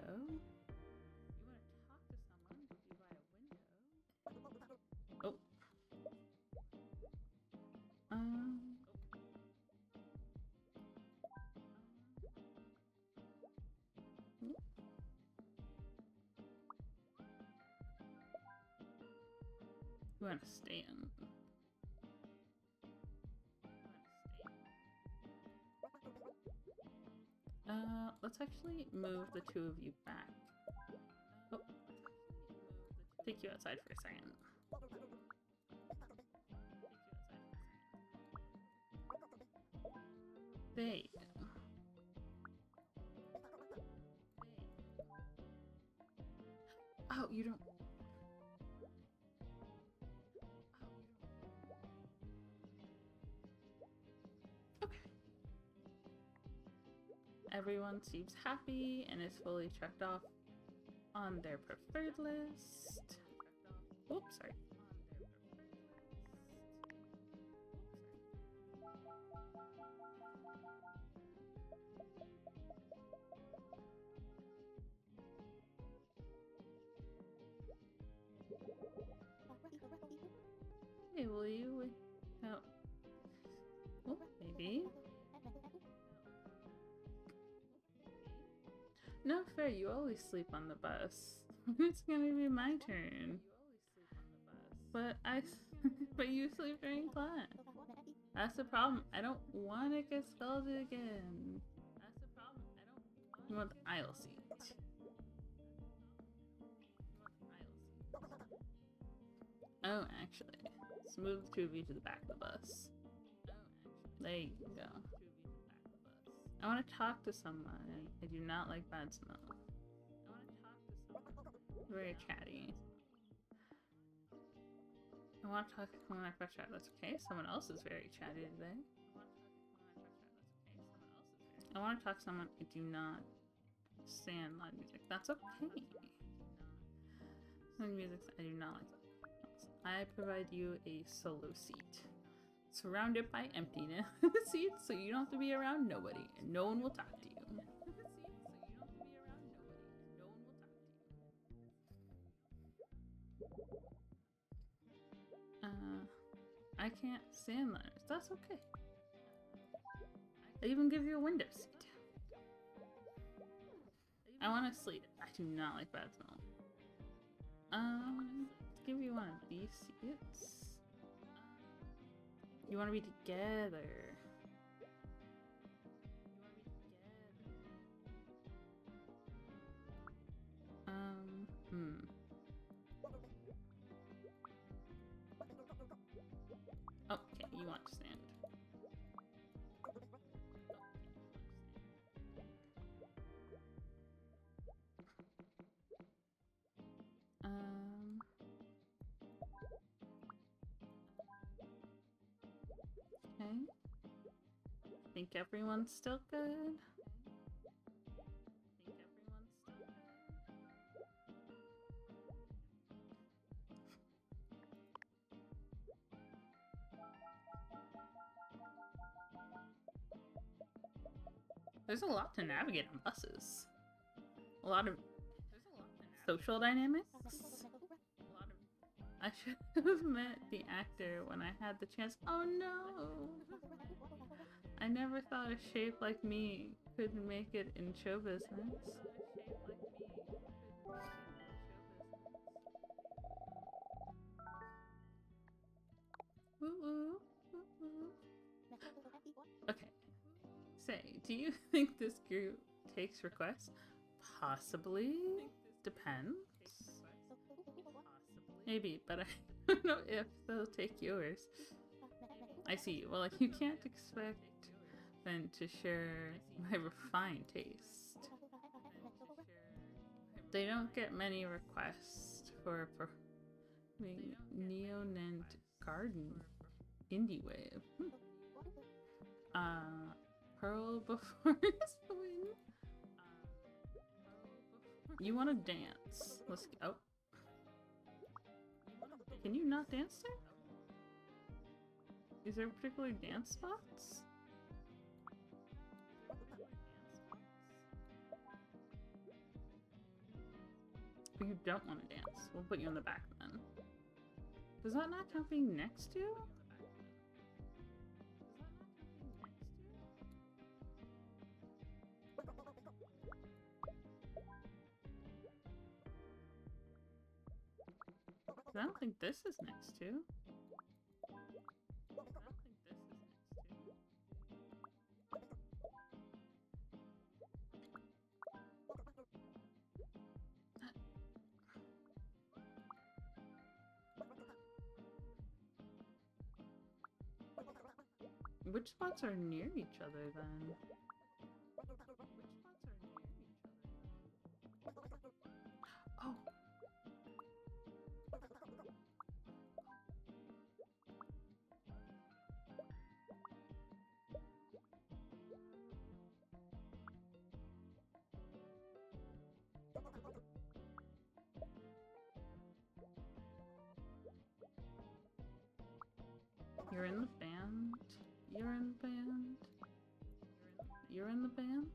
Oh. You want to stand. Let's actually move the two of you back. Oh. Take you outside for a second. There you go. Oh, you don't... Everyone seems happy and is fully checked off on their preferred list. Oops, sorry. Hey, will you? No. Oh, maybe. No fair, you always sleep on the bus. It's gonna be my turn. But but you sleep during class. That's the problem. I don't want to get scolded again. You want the aisle seat. Oh, actually. Let's move the two of you to the back of the bus. There you go. I want to talk to someone. I do not like bad smell. Very chatty. I want to talk when I first chat. That's okay. Someone else is very chatty today. I want to talk to someone. I do not stand loud music. That's okay. Loud music, I do not like. I provide you a solo seat. Surrounded by emptiness seats, so you don't have to be around nobody, and no one will talk to you. I can't stand letters. That's okay. I even give you a window seat. I want to sleep. I do not like bad smell. Let's give you one of these seats. You want to be together. Okay, you want to stand. Okay. Think everyone's still good? There's a lot to navigate on buses. A lot of social dynamics. I should have met the actor when I had the chance. Oh no! never thought a shape like me could make it in show business. Okay. Say, do you think this group takes requests? Possibly. Depends. Maybe, but I don't know if they'll take yours. I see. Well, you can't expect them to share my refined taste. They don't get many requests for neonant garden indie wave. Pearl before swing. You want to dance? Let's go. Oh. Can you not dance there? Is there particular dance spots? You don't want to dance. We'll put you in the back then. Does that not count being next to? I don't think this is next to. Which spots are near each other then? Oh. You're in the band? You're in the band? You're in the band?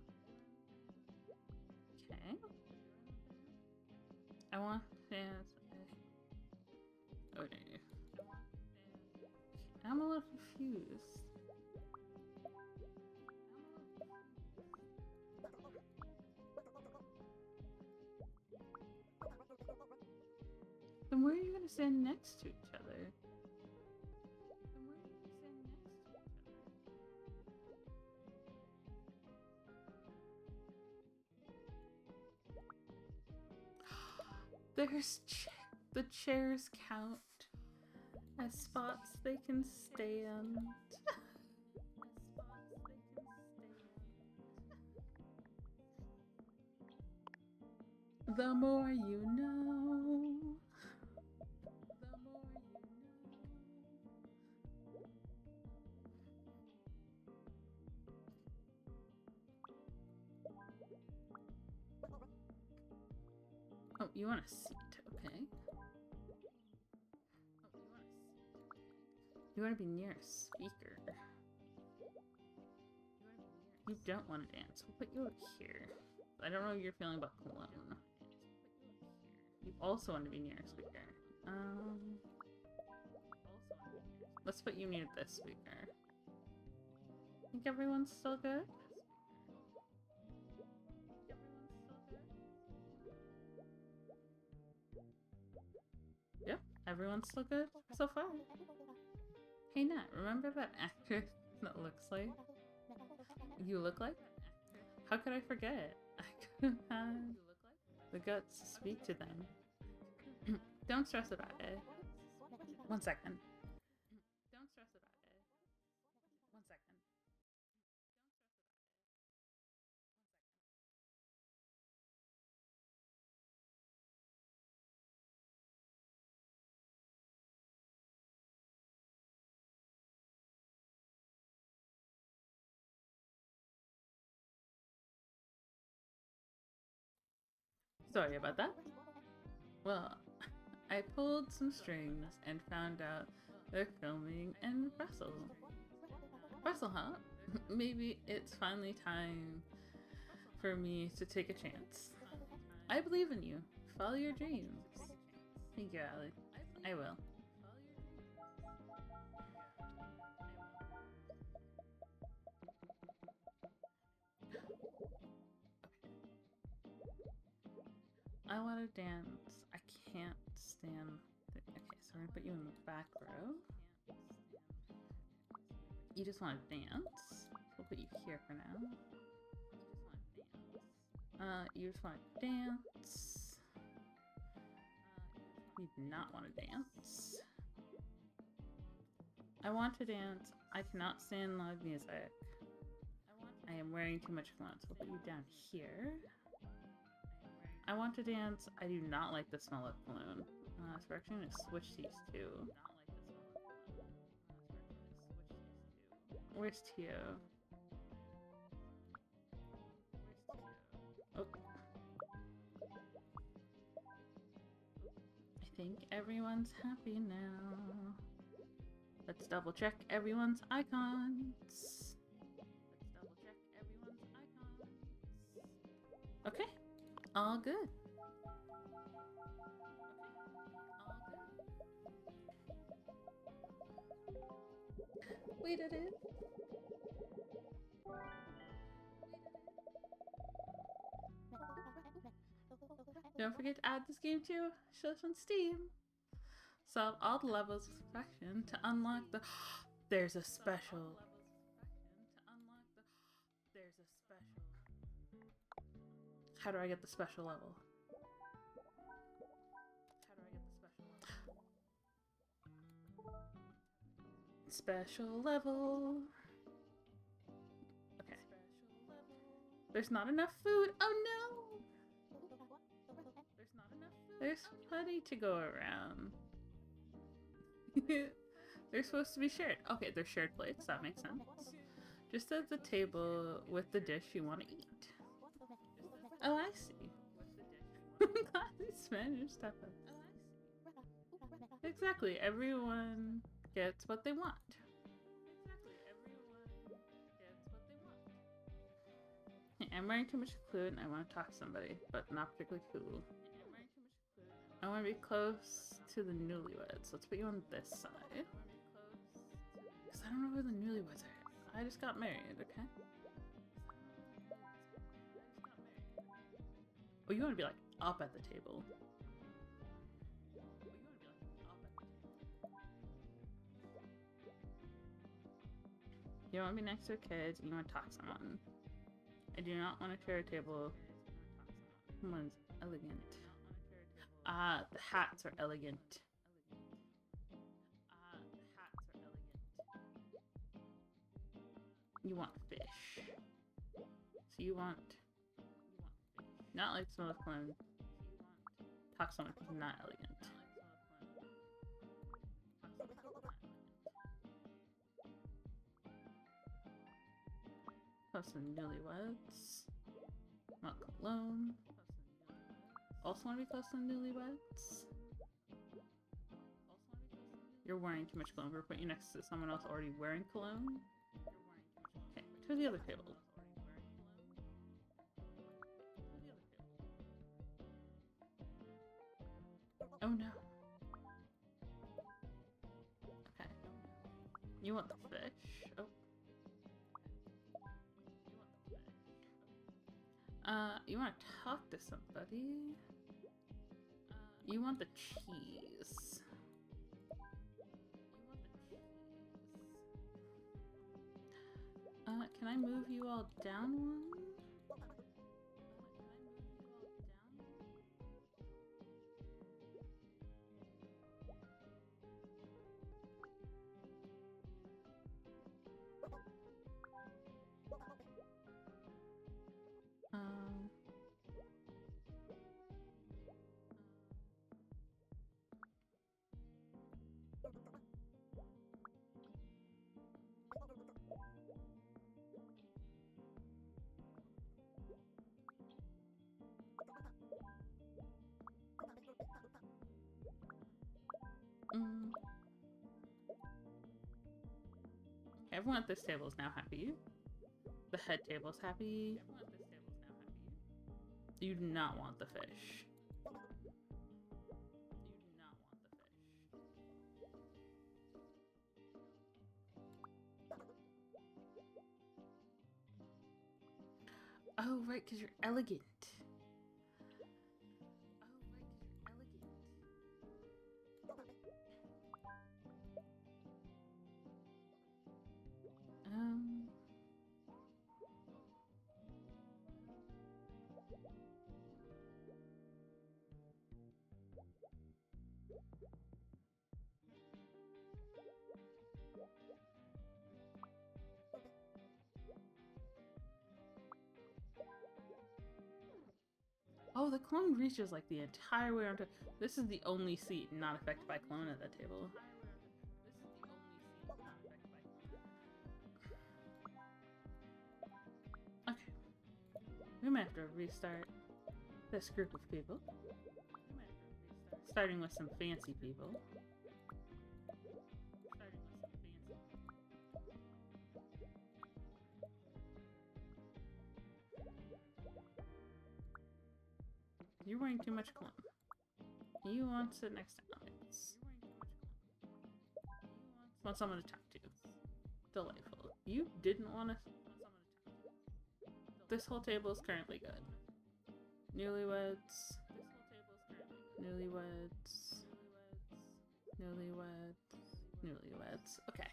Okay. I want to dance. Okay. I'm a little confused. Then where are you going to stand next to each other? There's the chairs count as spots they can stand. The more you know. Oh, you want a seat, okay. You want to be near a speaker. You don't want to dance. We'll put you over here. I don't know what you're feeling about cologne. You also want to be near a speaker. Let's put you near this speaker. Think everyone's still good? Yep, everyone's still good so far. Hey Nat, remember that actor that looks like you look like? How could I forget? I could have had the guts to speak to them. Don't stress about it. 1 second. Don't stress about it. 1 second. Sorry about that. Well, I pulled some strings and found out they're filming in Brussels. Brussels, huh? Maybe it's finally time for me to take a chance. I believe in you. Follow your dreams. Thank you, Allie. I will. I want to dance. I can't stand. Okay, so we're gonna put you in the back row. You just want to dance. We'll put you here for now. You just want to dance. You do not want to dance. I want to dance. I cannot stand loud music. I am wearing too much cologne, so we'll put you down here. I want to dance. I do not like the smell of cologne. So we're actually going to switch these two. Where's Tio? Oh. I think everyone's happy now. Let's double check everyone's icons. Okay, all good. We did it. Don't forget to add this game to show us on Steam. Solve all the levels of perfection to unlock the. There's a special. How do I get the special level? Special level. Okay. There's not enough food. Oh no! There's plenty to go around. They're supposed to be shared. Okay, they're shared plates. That makes sense. Just at the table with the dish you want to eat. Oh, I see. Classic Spanish stuff. Exactly. Everyone gets what they want. Hey, I'm wearing too much clothes and I want to talk to somebody, but not particularly cool. I want to be close to the newlyweds. Let's put you on this side. Because I don't know where the newlyweds are. I just got married, okay? Oh, you want to be like up at the table. You don't want to be next to kids. You want to talk to someone. I do not want to share a table. Someone's elegant. Ah, the hats are elegant. You want fish. So you want... Not like smell of cologne. Talk to someone who's not elegant. Plus some newlyweds. Not cologne. Also want to be close to newlyweds. You're wearing too much cologne. We're putting you next to someone else already wearing cologne. Okay, to the other table. Oh no. Okay. You want the fish? Oh. You want to talk to somebody? You want the cheese. Can I move you all down one? Everyone at this table is now happy. The head table is happy. You do not want the fish. Oh, right, because you're elegant. Oh, the clone reaches like the entire way around. This is the only seat not affected by clone at the table. Okay. We might have to restart this group of people. Starting with some fancy people. You're wearing too much cologne. You want to sit next to Alex. Want someone to talk to. Delightful. You didn't want to... This whole table is currently good. Newlyweds. Newlyweds. Newlyweds. Newlyweds. Okay.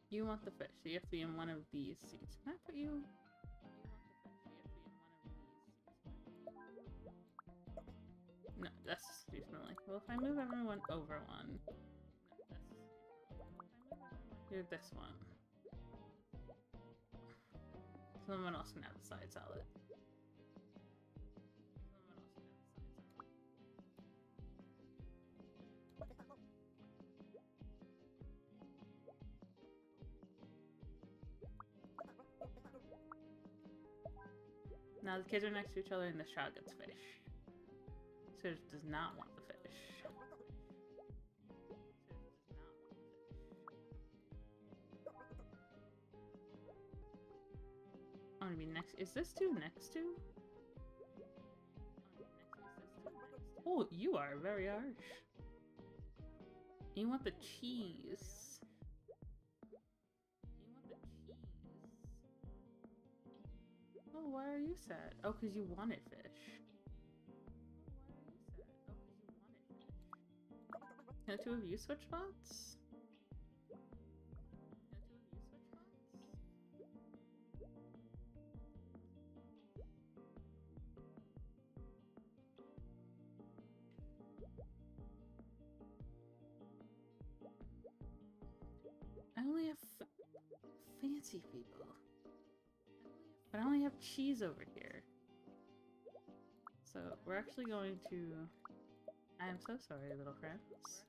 You want the fish. You have to be in one of these seats. Can I put you? No, that's too smelly. Well, if I move everyone over one. You're this one. Someone else can have the side salad. Now the kids are next to each other and this child gets fish. Serge does not want the fish. I want to be next. Is this two next to? Oh, you are very harsh. You want the cheese. Oh, why are you sad? Oh, because you wanted fish. Can the two of you switch spots? I only have fancy people. But I only have cheese over here. So we're actually going to... I am so sorry, little friends.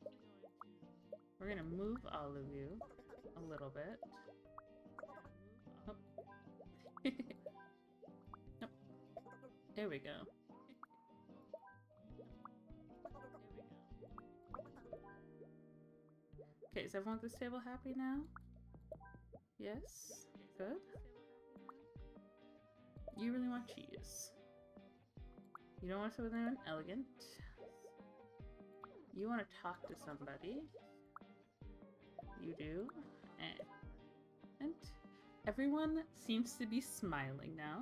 We're gonna move all of you a little bit. Oh. Nope. There we go. Okay, is everyone at this table happy now? Yes? Good? You really want cheese. You don't want to sit with anyone elegant. You want to talk to somebody. You do. And everyone seems to be smiling now.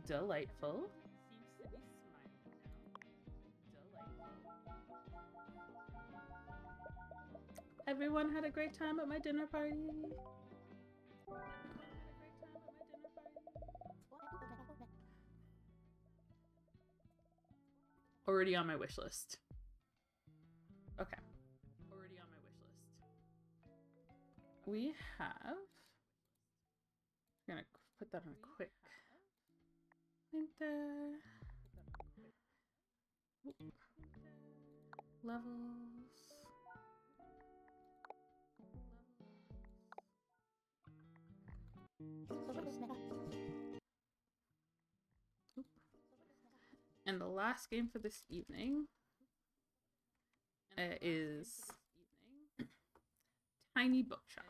Delightful. Everyone had a great time at my dinner party. Already on my wish list. Okay. Already on my wish list. We have... I'm gonna put that on a quick... Right there. Levels. And the last game for this evening is Tiny Bookshop.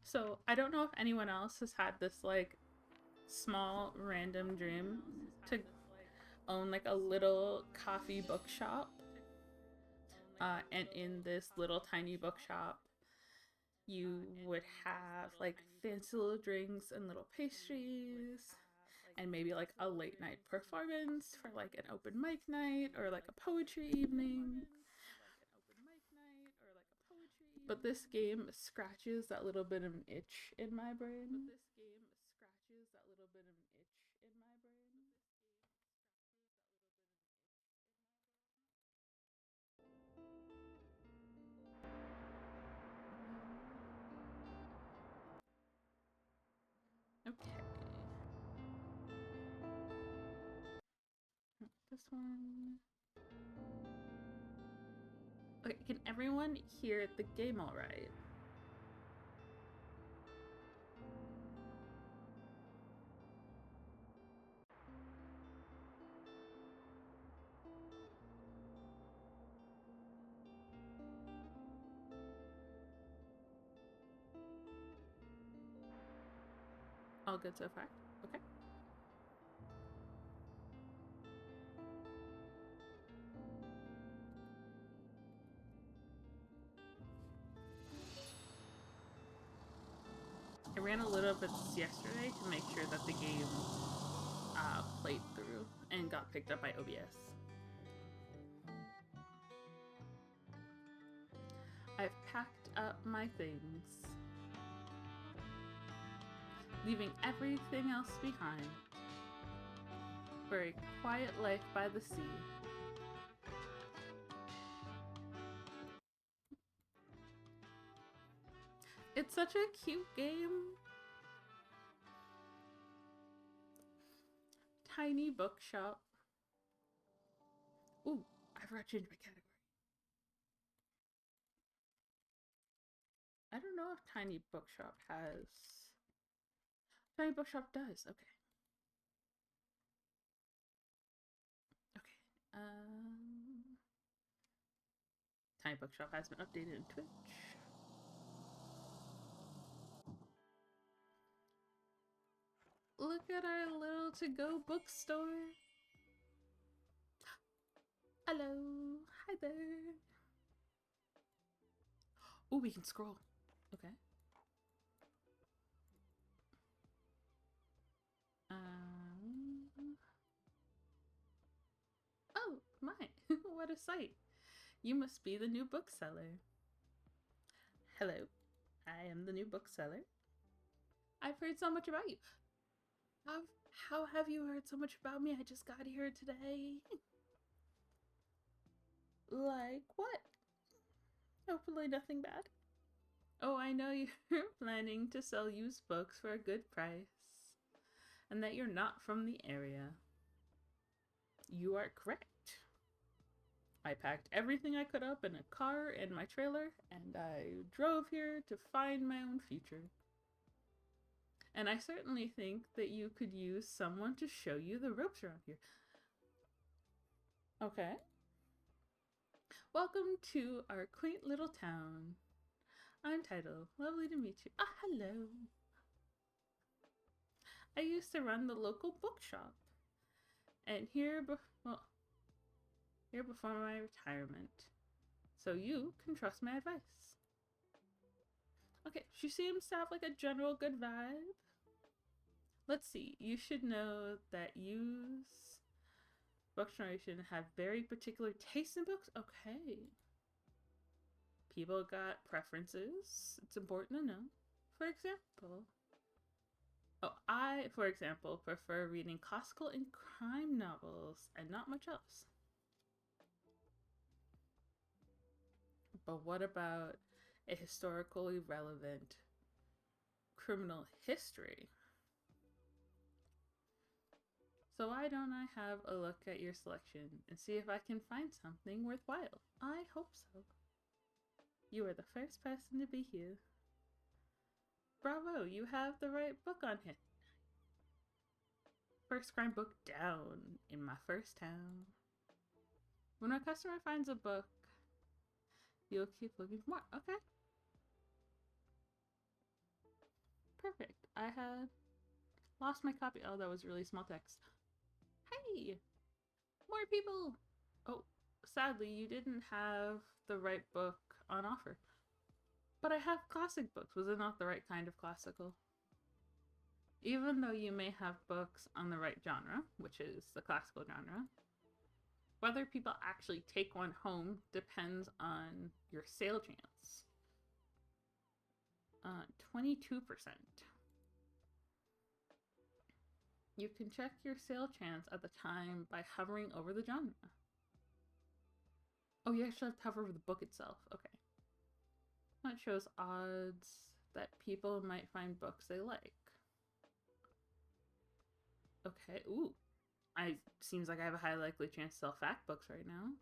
So I don't know if anyone else has had this like small random dream to own like a little coffee bookshop. And in this little tiny bookshop, you would have like fancy little drinks and little pastries and maybe like a late night performance for like an open mic night or like a poetry evening. But this game scratches that little bit of an itch in my brain. this one. Okay, can everyone hear the game all right? All good so far? Okay. I ran a little bit yesterday to make sure that the game played through and got picked up by OBS. I've packed up my things, leaving everything else behind for a quiet life by the sea. It's such a cute game. Tiny bookshop. Ooh, I forgot to change my category. I don't know if Tiny Bookshop has... Tiny Bookshop does, okay. Okay, Tiny Bookshop has been updated in Twitch. Look at our little to-go bookstore. Hello, hi there. Oh, we can scroll. Okay. Oh, my, what a sight. You must be the new bookseller. Hello, I am the new bookseller. I've heard so much about you. How have you heard so much about me? I just got here today. Like what? Hopefully nothing bad. Oh, I know you're planning to sell used books for a good price, and that you're not from the area. You are correct. I packed everything I could up in a car and my trailer, and I drove here to find my own future. And I certainly think that you could use someone to show you the ropes around here. Okay. Welcome to our quaint little town. I'm Tidal. Lovely to meet you. Ah, hello. I used to run the local bookshop. And here before my retirement. So you can trust my advice. Okay, she seems to have like a general good vibe. Let's see, you should know that used book generation have very particular tastes in books. Okay. People got preferences. It's important to know. For example, I, for example, prefer reading classical and crime novels and not much else. But what about a historically relevant criminal history? So why don't I have a look at your selection and see if I can find something worthwhile? I hope so. You are the first person to be here. Bravo, you have the right book on hand. First crime book down in my first town. When a customer finds a book, you'll keep looking for more. Okay. Perfect. I had lost my copy. Oh, that was really small text. Hey! More people! Oh, sadly, you didn't have the right book on offer. But I have classic books. Was it not the right kind of classical? Even though you may have books on the right genre, which is the classical genre, whether people actually take one home depends on your sale chance. 22%. You can check your sale chance at the time by hovering over the genre. Oh, you actually have to hover over the book itself. Okay. That shows odds that people might find books they like. Okay, ooh. I seems like I have a high likely chance to sell fact books right now.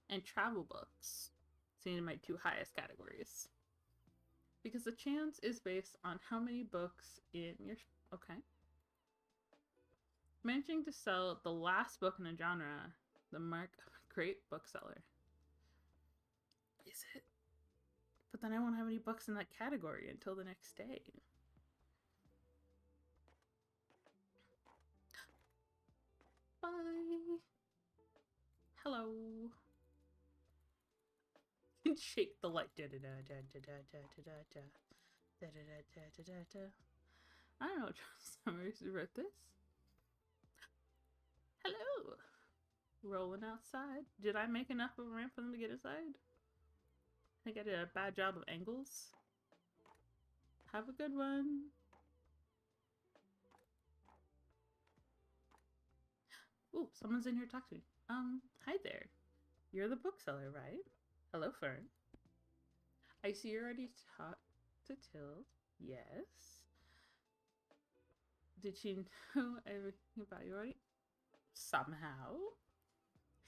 And travel books seem my two highest categories. Because the chance is based on how many books in your... Okay. Managing to sell the last book in a genre, the mark of a great bookseller. Is it? But then I won't have any books in that category until the next day. Bye. Hello. Shake the light. I don't know, John Summers wrote this. Hello. Rolling outside. Did I make enough of a ramp for them to get inside? I think I did a bad job of angles. Have a good one. Ooh, someone's in here to talk to me. Hi there. You're the bookseller, right? Hello, Fern. I see you already talked to Tild. Yes. Did she know everything about you already? Somehow.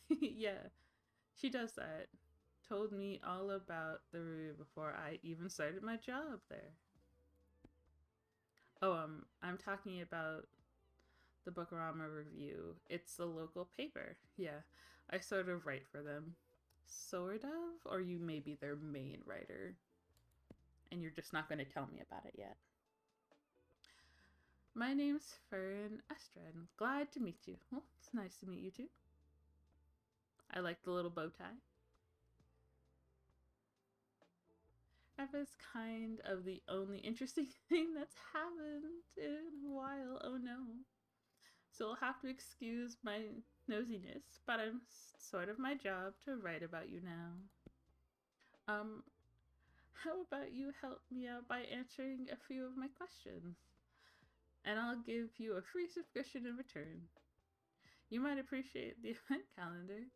Yeah, she does that. Told me all about the review before I even started my job there. Oh, I'm talking about the Bookorama review. It's the local paper. Yeah, I sort of write for them. Sort of? Or you may be their main writer. And you're just not going to tell me about it yet. My name's Fern Estrin. Glad to meet you. Well, it's nice to meet you too. I like the little bow tie. That is kind of the only interesting thing that's happened in a while. Oh no. So you'll have to excuse my nosiness, but I'm sort of my job to write about you now. How about you help me out by answering a few of my questions? And I'll give you a free subscription in return. You might appreciate the event calendar,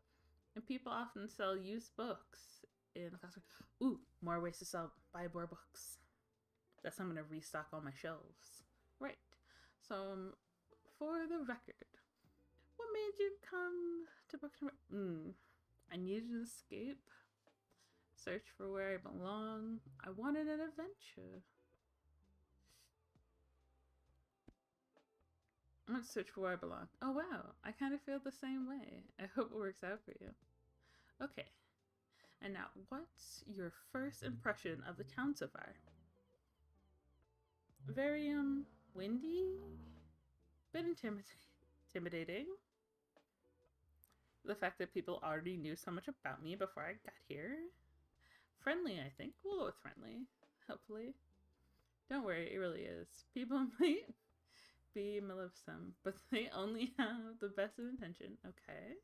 and people often sell used books in the classroom. Ooh, more ways to buy more books. That's how I'm gonna restock all my shelves. Right. So, for the record, what made you come to bookshop? I needed an escape. Search for where I belong. I wanted an adventure. I'm gonna search for where I belong. Oh wow, I kind of feel the same way. I hope it works out for you. Okay. And now, what's your first impression of the town so far? Very, windy? Bit intimidating. The fact that people already knew so much about me before I got here. Friendly, I think. We'll go with friendly, hopefully. Don't worry, it really is. People might be malevolent, but they only have the best of intention, okay?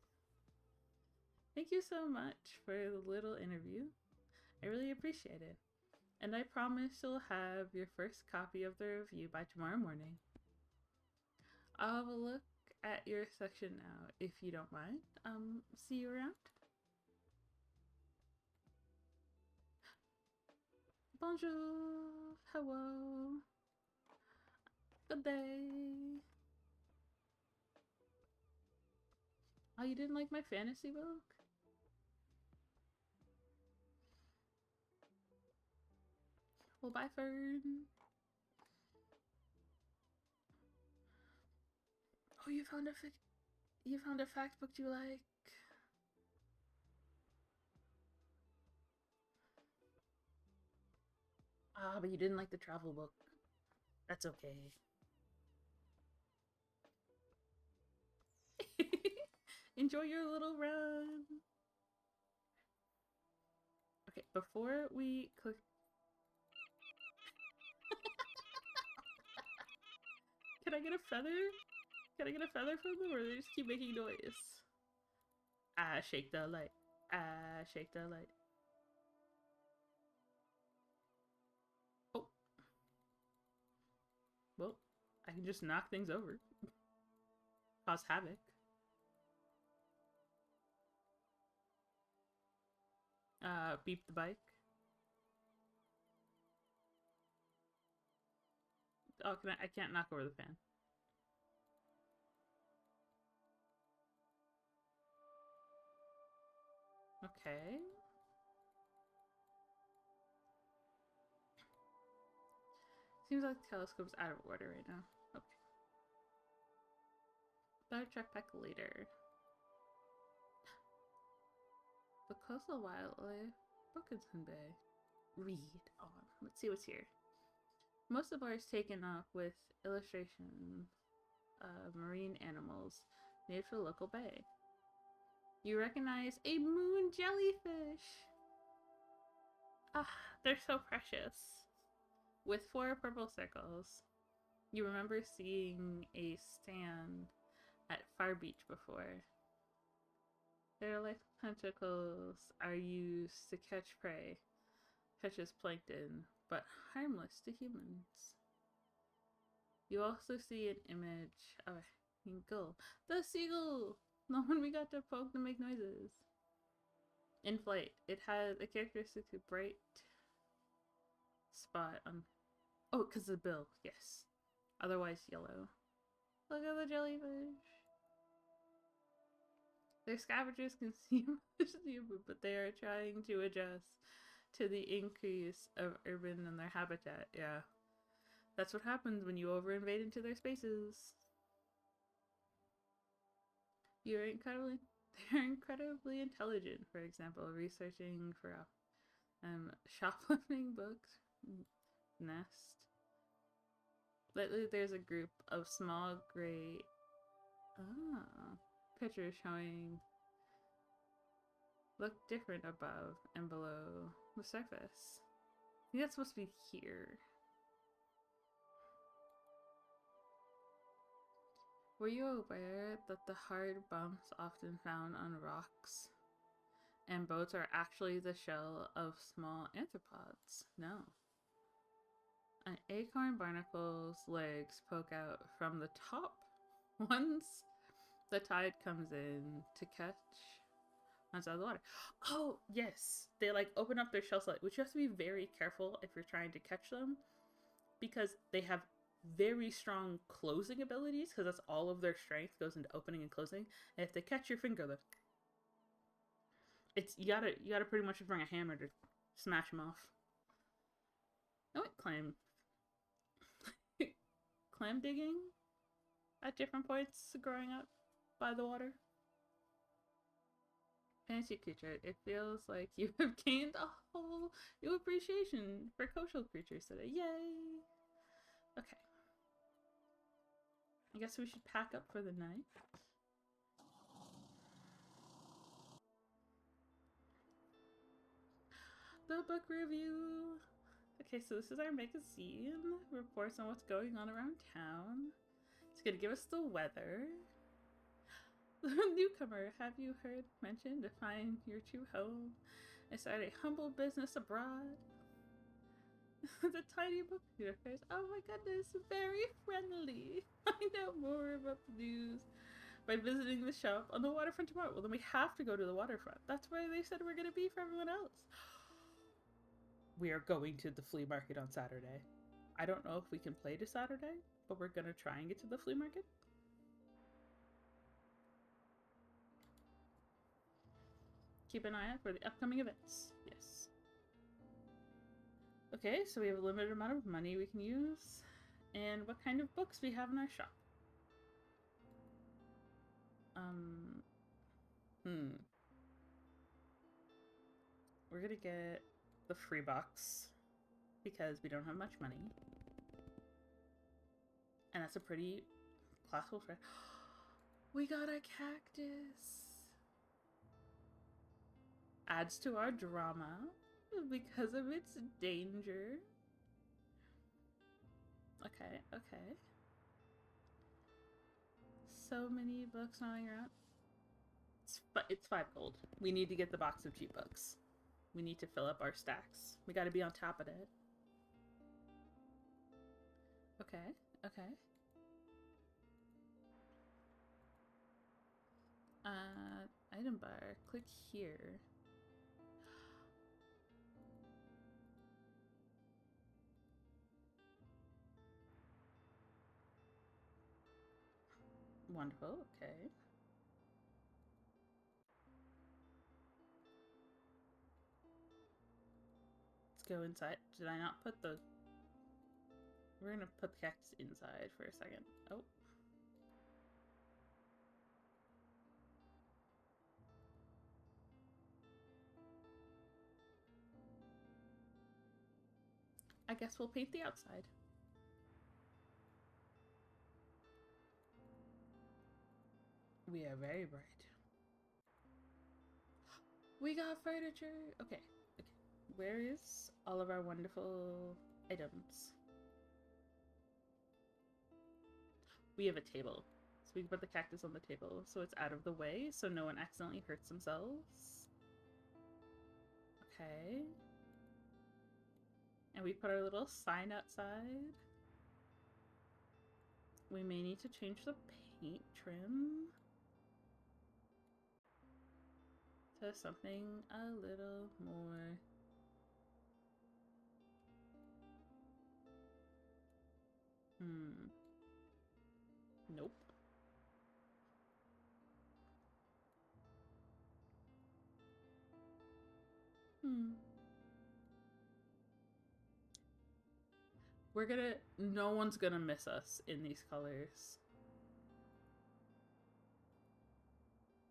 Thank you so much for the little interview. I really appreciate it. And I promise you'll have your first copy of the review by tomorrow morning. I'll have a look at your section now, if you don't mind. See you around. Bonjour. Hello. Good day. Oh, you didn't like my fantasy book? Well, bye, Fern. Oh, you found a fact book you like. Ah, but you didn't like the travel book. That's okay. Enjoy your little run. Okay, before we click. Can I get a feather? Can I get a feather from them, or they just keep making noise? Ah, shake the light. Ah, shake the light. Oh. Well, I can just knock things over. Cause havoc. Beep the bike. Oh, I can't knock over the fan. Okay. Seems like the telescope's out of order right now. Okay. Better check back later. The coastal wildlife, Wilkinson Bay. Read on. Let's see what's here. Most of ours taken up with illustrations of marine animals native to the local bay. You recognize a moon jellyfish. Ah, they're so precious. With 4 purple circles. You remember seeing a stand at Far Beach before. Their life tentacles are used to catch prey, such as plankton, but harmless to humans. You also see an image of a eagle. The seagull! The one we got to poke to make noises. In flight, it has a characteristic bright spot on... Oh, because of the bill, yes. Otherwise yellow. Look at the jellyfish. Their scavengers can see but they are trying to adjust to the increase of urban in their habitat. Yeah. That's what happens when you overinvade into their spaces. They're incredibly intelligent, for example, researching for shoplifting books nest. Lately there's a group of small gray pictures showing look different above and below the surface. I think that's supposed to be here. Were you aware that the hard bumps often found on rocks and boats are actually the shell of small arthropods? No. An acorn barnacle's legs poke out from the top once the tide comes in to catch outside the water. Oh, yes. They like open up their shell slit, which you have to be very careful if you're trying to catch them because they have very strong closing abilities because that's all of their strength goes into opening and closing. And if they catch your finger, it's you gotta pretty much bring a hammer to smash them off. I went clam digging at different points growing up by the water. Fancy creature. It feels like you have gained a whole new appreciation for coastal creatures today. Yay! Okay. I guess we should pack up for the night. The book review. Okay, so this is our magazine. Reports on what's going on around town. It's gonna give us the weather. Newcomer, have you heard mentioned to find your true home and start a humble business abroad? The tiny book readers. Oh my goodness, very friendly. Find out more about the news by visiting the shop on the waterfront tomorrow. Well, then we have to go to the waterfront. That's where they said we're going to be for everyone else. We are going to the flea market on Saturday. I don't know if we can play to Saturday, but we're going to try and get to the flea market. Keep an eye out for the upcoming events. Yes. Okay, so we have a limited amount of money we can use. And what kind of books we have in our shop. We're gonna get the free box because we don't have much money. And that's a pretty classical friend. We got a cactus. Adds to our drama because of its danger. Okay, okay. So many books lying around. It's 5 gold. We need to get the box of cheap books. We need to fill up our stacks. We gotta be on top of it. Okay, okay. Item bar. Click here. Wonderful, okay. Let's go inside. Did I not put the... We're gonna put the cactus inside for a second. Oh. I guess we'll paint the outside. We are very bright. We got furniture! Okay, okay. Where is all of our wonderful items? We have a table. So we can put the cactus on the table so it's out of the way so no one accidentally hurts themselves. Okay. And we put our little sign outside. We may need to change the paint trim to something a little more... Nope. We're gonna... No one's gonna miss us in these colors.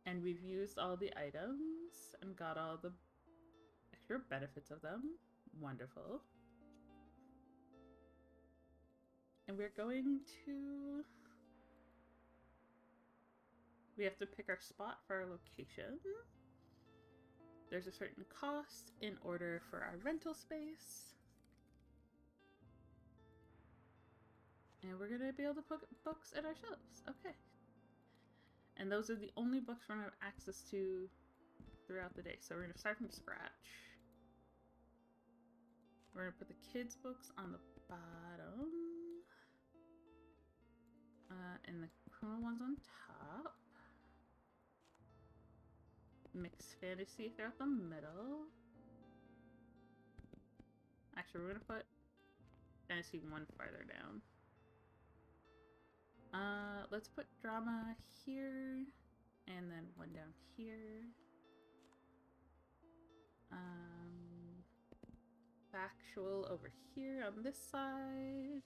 And we've used all the items and got all the extra benefits of them. Wonderful. And we're going to... We have to pick our spot for our location. There's a certain cost in order for our rental space. And we're gonna be able to put books at our shelves. Okay. And those are the only books we're gonna have access to throughout the day. So we're gonna start from scratch. We're gonna put the kids' books on the bottom. And the criminal ones on top. Mixed fantasy throughout the middle. Actually, we're gonna put fantasy one farther down. Let's put drama here, and then one down here. Factual over here on this side.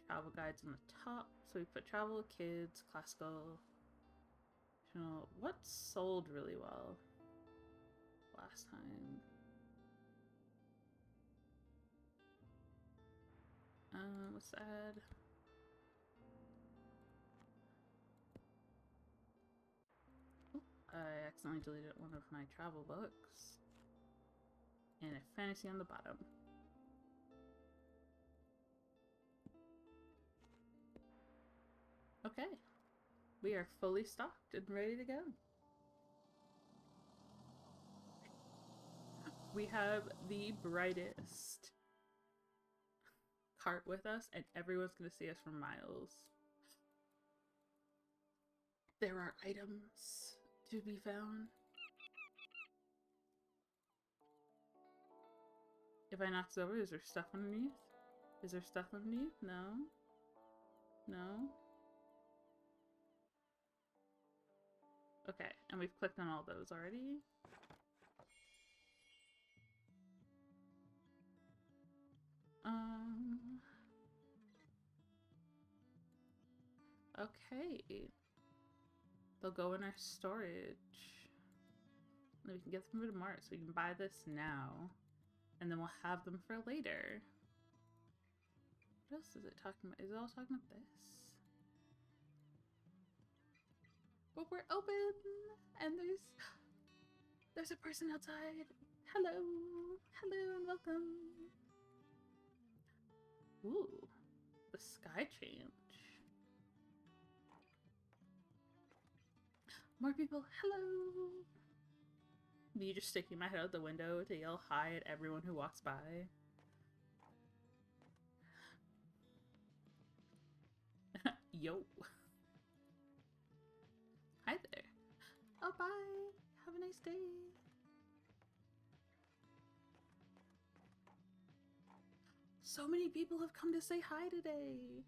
Travel guides on the top. So we put travel, kids, classical. What sold really well last time? What's the ad? I accidentally deleted one of my travel books. And a fantasy on the bottom. Okay. We are fully stocked and ready to go. We have the brightest cart with us, and everyone's gonna see us for miles. There are items to be found. If I knock this over, is there stuff underneath? Is there stuff underneath? No. No. Okay, and we've clicked on all those already. Okay. They'll go in our storage. And we can get them tomorrow, so we can buy this now. And then we'll have them for later. What else is it talking about? Is it all talking about this? But we're open! And there's a person outside! Hello! Hello and welcome! Ooh. The sky change. More people, hello! Me just sticking my head out the window to yell hi at everyone who walks by. Yo. Hi there. Oh, bye. Have a nice day. So many people have come to say hi today.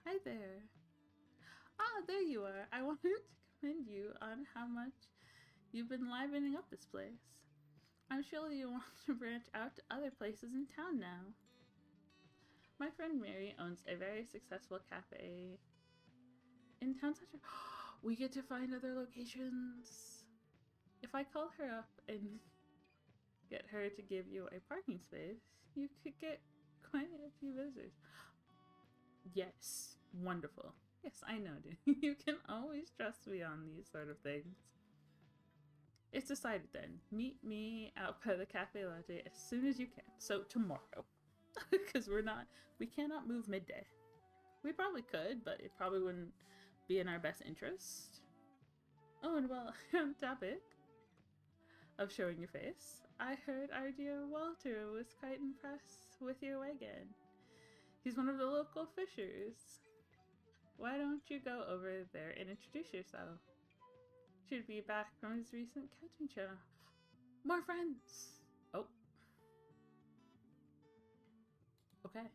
Hi there. Ah, there you are. I wanted to commend you on how much you've been livening up this place. I'm sure you want to branch out to other places in town now. My friend Mary owns a very successful cafe in town center. We get to find other locations. If I call her up and get her to give you a parking space, you could get quite a few visitors. Yes, wonderful. Yes, I know, dude. You can always trust me on these sort of things. It's decided then. Meet me out by the cafe latte as soon as you can. So tomorrow. Because we cannot move midday. We probably could, but it probably wouldn't be in our best interest. Oh, and well, on topic of showing your face, I heard our dear Walter was quite impressed with your wagon. He's one of the local fishers. Why don't you go over there and introduce yourself? Should be back from his recent catching show. More friends! Oh. Okay.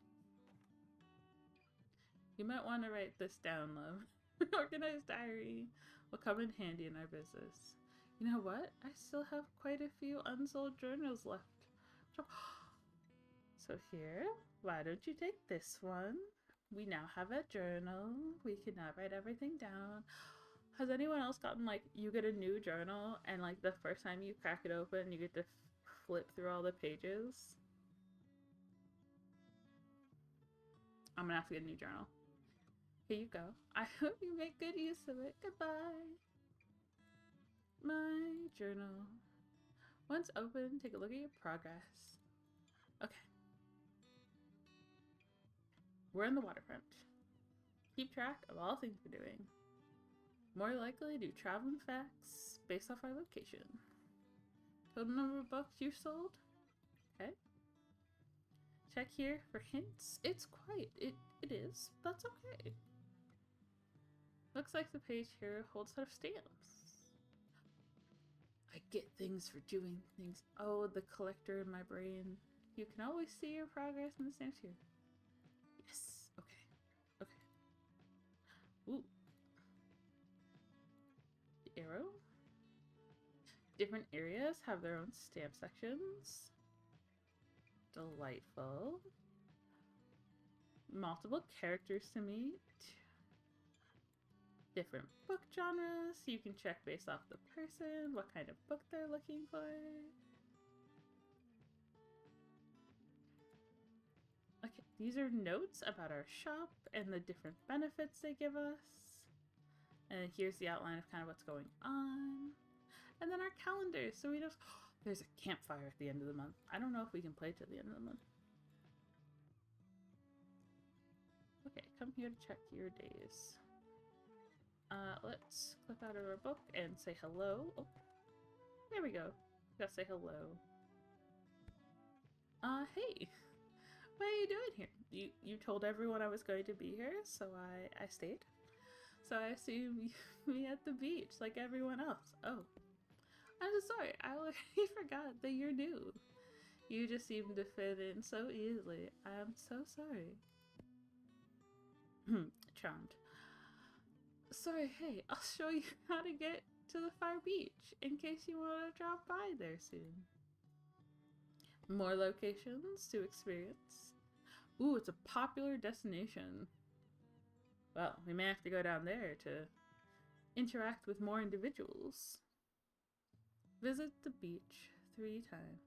You might want to write this down, love. An organized diary will come in handy in our business. You know what? I still have quite a few unsold journals left. So here, why don't you take this one? We now have a journal. We can now write everything down. Has anyone else gotten, like, you get a new journal and, like, the first time you crack it open, you get to flip through all the pages? I'm gonna have to get a new journal. Here you go. I hope you make good use of it. Goodbye. My journal. Once open, take a look at your progress. Okay. We're in the waterfront. Keep track of all things we're doing. More likely do traveling facts based off our location. Total number of books you sold? Okay. Check here for hints. It's quite. It is. That's okay. Looks like the page here holds a set of stamps. I get things for doing things. Oh, the collector in my brain. You can always see your progress in the stamps here. Yes. Okay. Okay. Ooh. The arrow. Different areas have their own stamp sections. Delightful. Multiple characters to meet. Different book genres. You can check based off the person what kind of book they're looking for. Okay, these are notes about our shop and the different benefits they give us. And here's the outline of kind of what's going on. And then our calendar. So we just... There's a campfire at the end of the month. I don't know if we can play till the end of the month. Okay, come here to check your days. Let's click out of our book and say hello. Oh, there we go. Gotta say hello. Hey. What are you doing here? You told everyone I was going to be here, so I stayed. So I assume you meet at the beach like everyone else. Oh. I'm so sorry. I already forgot that you're new. You just seem to fit in so easily. I'm so sorry. Charmed. Sorry, hey, I'll show you how to get to the far beach in case you want to drop by there soon. More locations to experience. Ooh, it's a popular destination. Well, we may have to go down there to interact with more individuals. Visit the beach 3 times.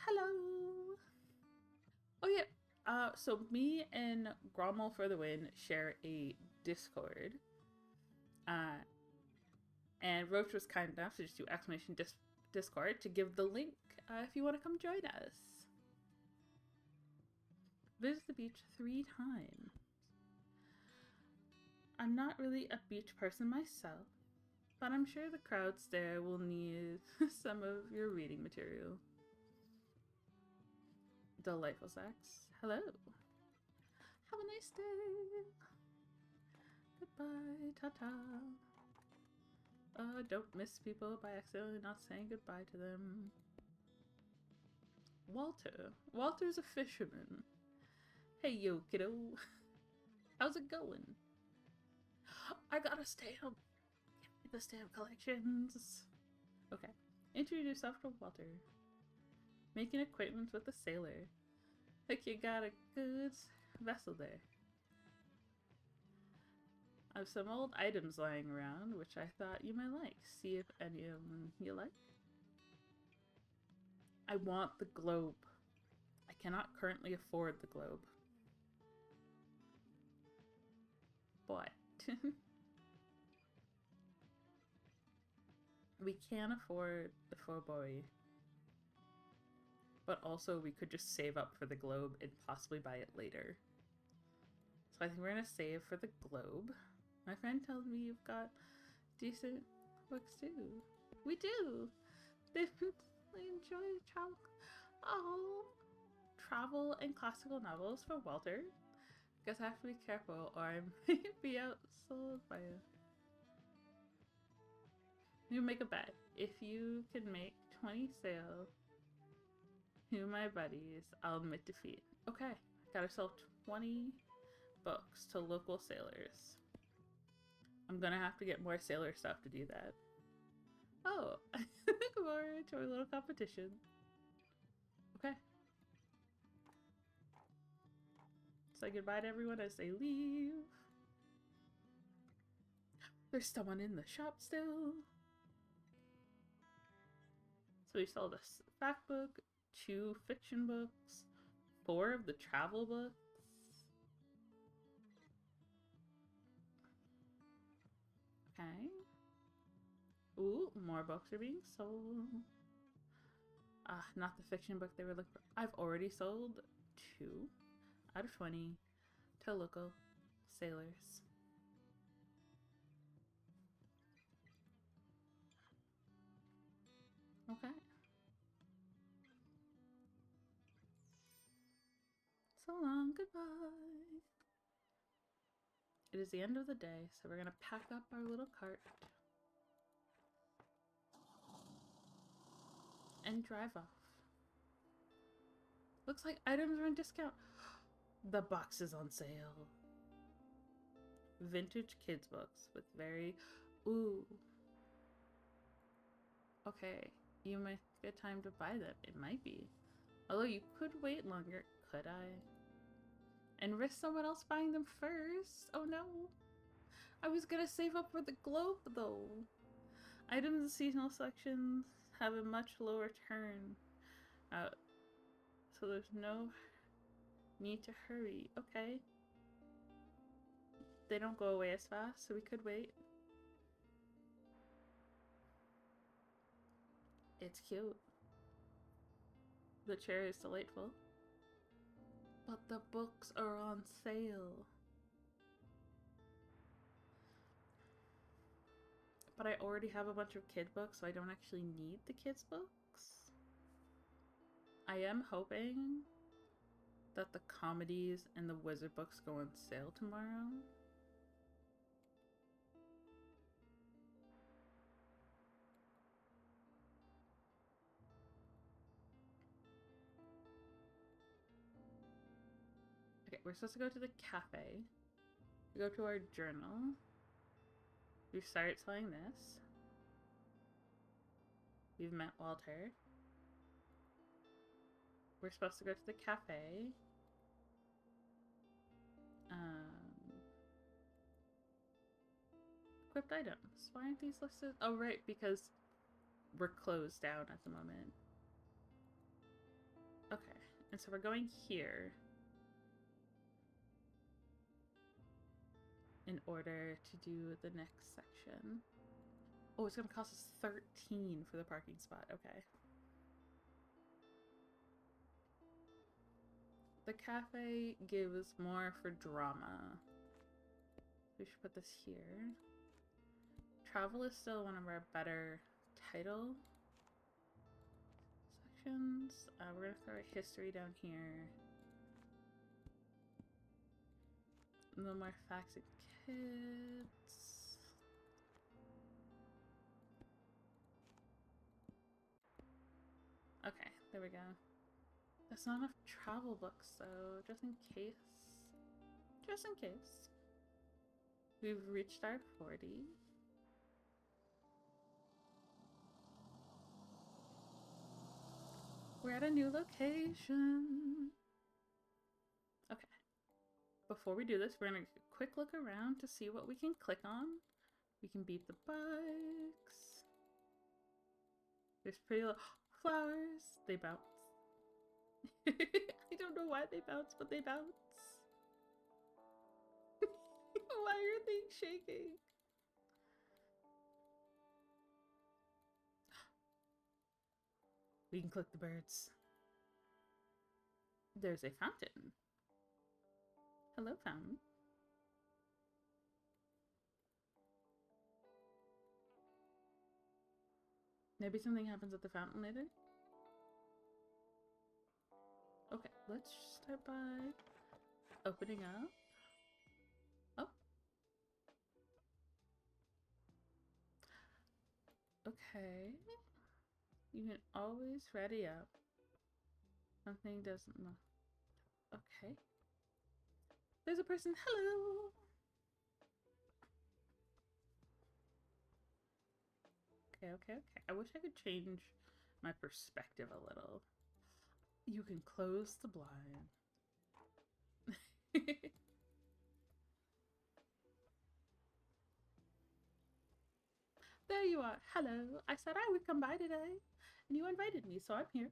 Hello. Oh yeah. So me and Grommel for the Win share a Discord. And Roach was kind enough to just do exclamation Discord to give the link if you want to come join us. Visit the beach 3 times. I'm not really a beach person myself, but I'm sure the crowds there will need some of your reading material. Delightful sex. Hello. Have a nice day. Goodbye. Ta-ta. Don't miss people by accidentally not saying goodbye to them. Walter. Walter's a fisherman. Hey, yo, kiddo. How's it going? I got a stamp. Give me the stamp collections. Okay. Introduce yourself to Walter. Making acquaintance with the sailor. Like you got a good vessel there. I have some old items lying around, which I thought you might like. See if any of them you like. I want the globe. I cannot currently afford the globe. But we can afford the Fauboy. But also we could just save up for the globe and possibly buy it later. So I think we're gonna save for the globe. My friend tells me you've got decent books too. We do! They enjoy travel. Oh! Travel and classical novels for Walter. Guess I have to be careful or I might be outsold by you. You make a bet. If you can make 20 sales to my buddies, I'll admit defeat. Okay, gotta sell 20 books to local sailors. I'm gonna have to get more sailor stuff to do that. Oh, more to our little competition. Okay. Say goodbye to everyone as they leave. There's someone in the shop still. So we sold a fact book, 2 fiction books, 4 of the travel books. Okay. Ooh, more books are being sold. Not the fiction book they were looking for. I've already sold 2 out of 20 to local sailors. Okay. So long, goodbye. It is the end of the day, so we're gonna pack up our little cart and drive off. Looks like items are on discount. The box is on sale. Vintage kids books with very... Ooh. Okay, you might get time to buy them. It might be. Although you could wait longer. Could I? And risk someone else buying them first? Oh no. I was gonna save up for the globe though. Items in seasonal sections have a much lower turn. So there's no need to hurry. Okay. They don't go away as fast, so we could wait. It's cute. The chair is delightful. But the books are on sale. But I already have a bunch of kid books, so I don't actually need the kids' books. I am hoping that the comedies and the wizard books go on sale tomorrow. Okay, we're supposed to go to the cafe. We go to our journal. We started selling this. We've met Walter. We're supposed to go to the cafe. Equipped items. Why aren't these listed? Oh, right, because we're closed down at the moment. Okay, and so we're going here in order to do the next section. Oh, it's gonna cost us 13 for the parking spot. Okay. The cafe gives more for drama. We should put this here. Travel is still one of our better title sections. We're gonna throw a history down here. No more facts and kids. Okay, there we go. There's not enough travel books though, just in case. Just in case. We've reached our 40. We're at a new location. Okay. Before we do this, we're gonna quick look around to see what we can click on. We can beat the bikes. There's pretty little flowers. They bounce. I don't know why they bounce, but they bounce. Why are things shaking? We can click the birds. There's a fountain. Hello, fountain. Maybe something happens at the fountain later. Okay, let's start by opening up. Oh. Okay. You can always ready up. Something doesn't look. Okay. There's a person. Hello. Okay. I wish I could change my perspective a little. You can close the blind. There you are. Hello. I said I would come by today, and you invited me, so I'm here.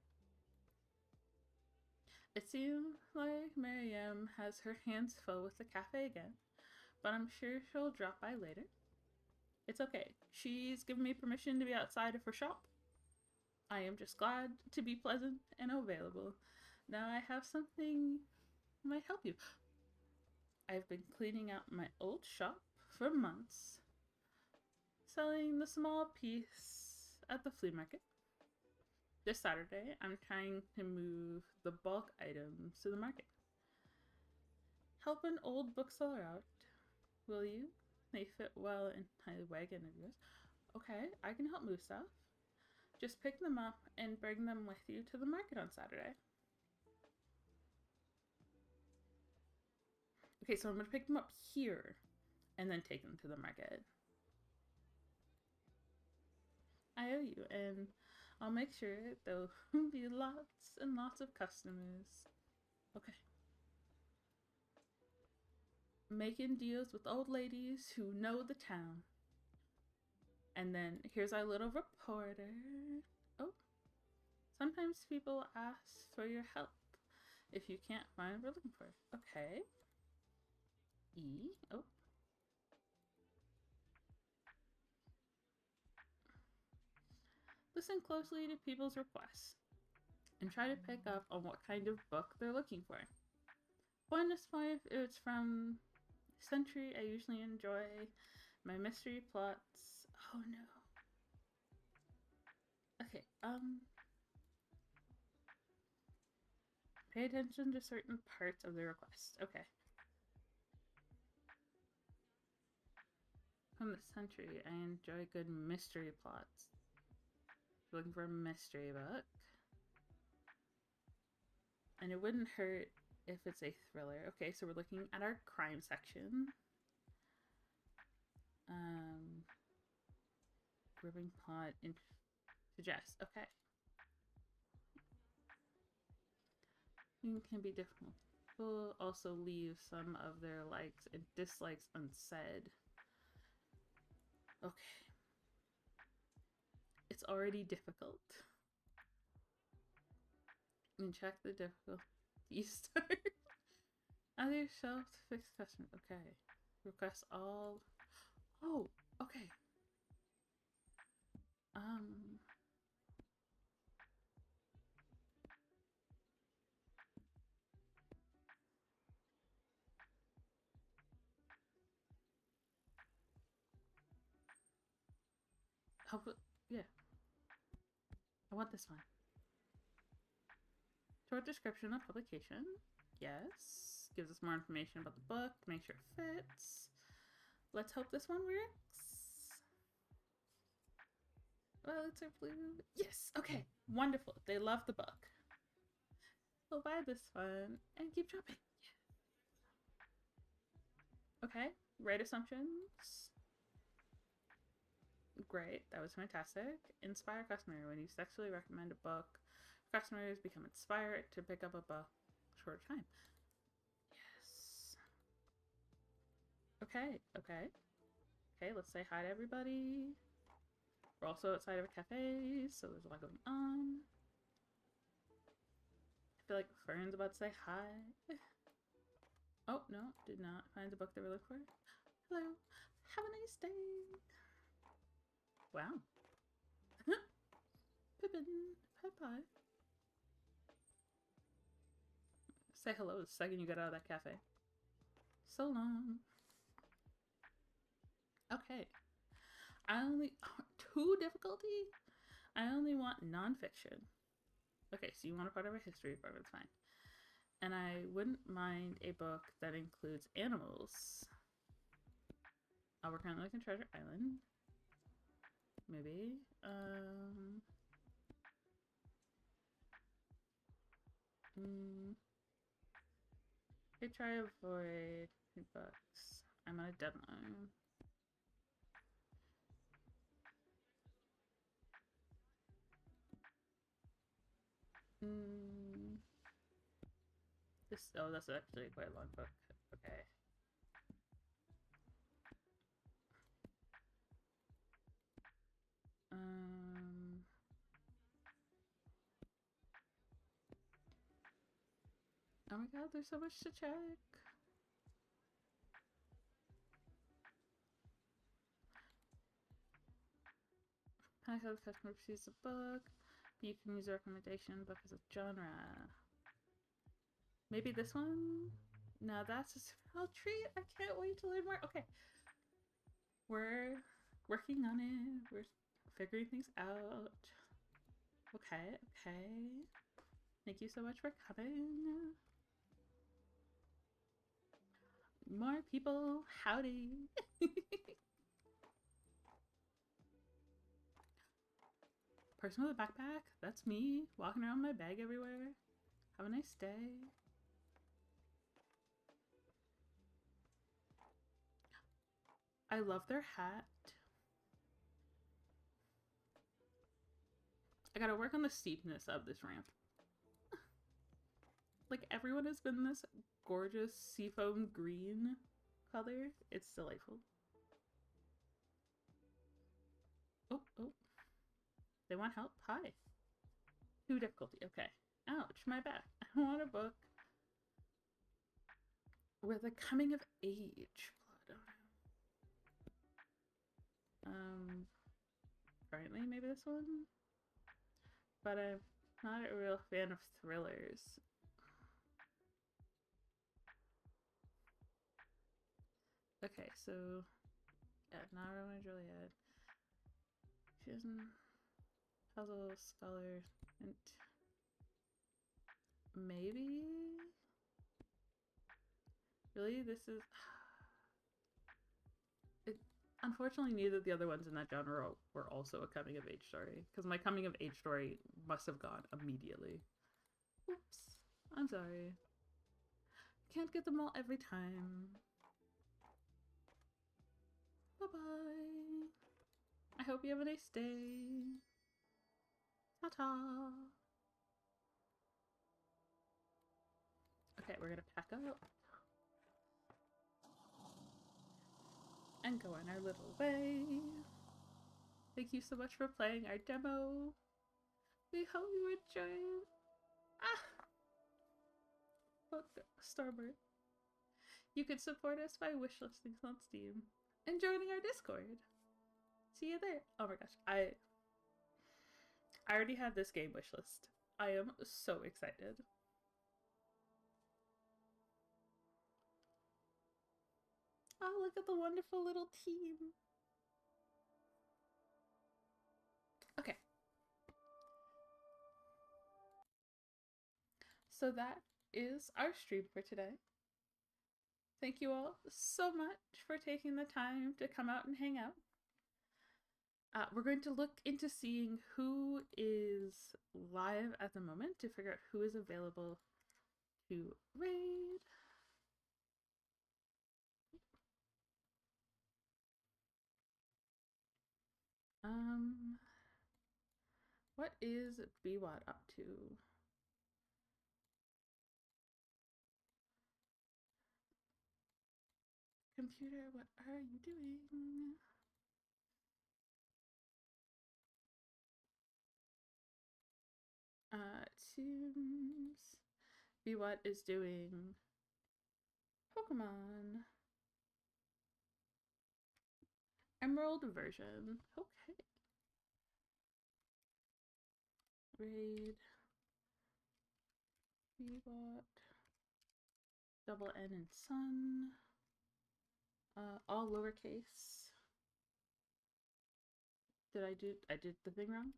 It seems like Miriam has her hands full with the cafe again, but I'm sure she'll drop by later. It's okay. She's given me permission to be outside of her shop. I am just glad to be pleasant and available. Now I have something that might help you. I've been cleaning out my old shop for months, selling the small piece at the flea market. This Saturday, I'm trying to move the bulk items to the market. Help an old bookseller out, will you? They fit well in a wagon of yours. Okay, I can help move stuff. Just pick them up and bring them with you to the market on Saturday. Okay, so I'm going to pick them up here and then take them to the market. I owe you, and I'll make sure there'll be lots and lots of customers. Okay. Making deals with old ladies who know the town. And then here's our little reporter. Oh, sometimes people ask for your help if you can't find what we're looking for. Okay. E. Oh. Listen closely to people's requests and try to pick up on what kind of book they're looking for. Bonus point if it's from Century. I usually enjoy my mystery plots. Oh no. Okay, pay attention to certain parts of the request. Okay. From the Century, I enjoy good mystery plots. Looking for a mystery book. And it wouldn't hurt if it's a thriller. Okay, so we're looking at our crime section. Gripping plot and suggest. Okay. It can be difficult. People also leave some of their likes and dislikes unsaid. Okay. It's already difficult. And check the difficulty start. Other self-fixed customers. Okay. Request all. Oh, okay. Yeah. I want this one. Short description of publication. Yes. Gives us more information about the book to make sure it fits. Let's hope this one works. Well, it's our blue. Yes. Okay. Wonderful. They love the book. We'll buy this one and keep shopping. Okay. Right assumptions. Great, that was fantastic. Inspire customer. When you sexually recommend a book, customers become inspired to pick up a book short time. Yes. Okay, okay. Okay, let's say hi to everybody. We're also outside of a cafe, so there's a lot going on. I feel like Fern's about to say hi. Oh, no, did not find the book they were looking for. Hello, have a nice day. Wow. Pippin, bye-bye. Say hello the second you get out of that cafe. So long. Okay. I only... 2 difficulty? I only want non-fiction. Okay, so you want a part of a history book, it's fine. And I wouldn't mind a book that includes animals. We're currently looking at Treasure Island. Maybe. I try to avoid books. I'm on a deadline. Oh, that's actually quite a long book. Okay. Oh my god, there's so much to check. How the customer perceives the book. You can use a recommendation book as a genre. Maybe this one? No, that's a small treat. I can't wait to learn more. Okay. We're working on it. We're figuring things out. Okay, okay. Thank you so much for coming. More people. Howdy. Person with a backpack? That's me. Walking around with my bag everywhere. Have a nice day. I love their hat. I gotta work on the steepness of this ramp. Like, everyone has been this gorgeous seafoam green color. It's delightful. Oh, oh. They want help? Hi. 2 difficulty. Okay. Ouch, my back. I want a book with a coming of age plot. Currently maybe this one? But I'm not a real fan of thrillers. Okay, so yeah, not Romeo and Juliet. She doesn't puzzle scholar and maybe really this is unfortunately neither of the other ones in that genre were also a coming of age story, because my coming of age story must have gone immediately. Oops, I'm sorry. Can't get them all every time. Bye-bye. I hope you have a nice day. Ta-ta. Okay, we're gonna pack up and go on our little way. Thank you so much for playing our demo. We hope you enjoy it. Ah! Look, Starboard. You can support us by wishlisting on Steam and joining our Discord. See you there. Oh my gosh, I already have this game wishlist. I am so excited. Oh, look at the wonderful little team. Okay. So that is our stream for today. Thank you all so much for taking the time to come out and hang out. We're going to look into seeing who is live at the moment to figure out who is available to raid. What is BWAT up to? Computer, what are you doing? Tunes. BWAT is doing Pokemon. Emerald version. Okay. Raid. BWAT. Double N and Sun. All lowercase. I did the thing wrong?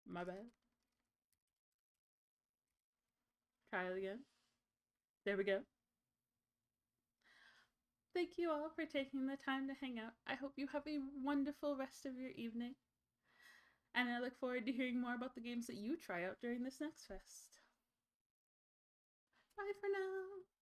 My bad. Try it again. There we go. Thank you all for taking the time to hang out. I hope you have a wonderful rest of your evening. And I look forward to hearing more about the games that you try out during this next fest. Bye for now.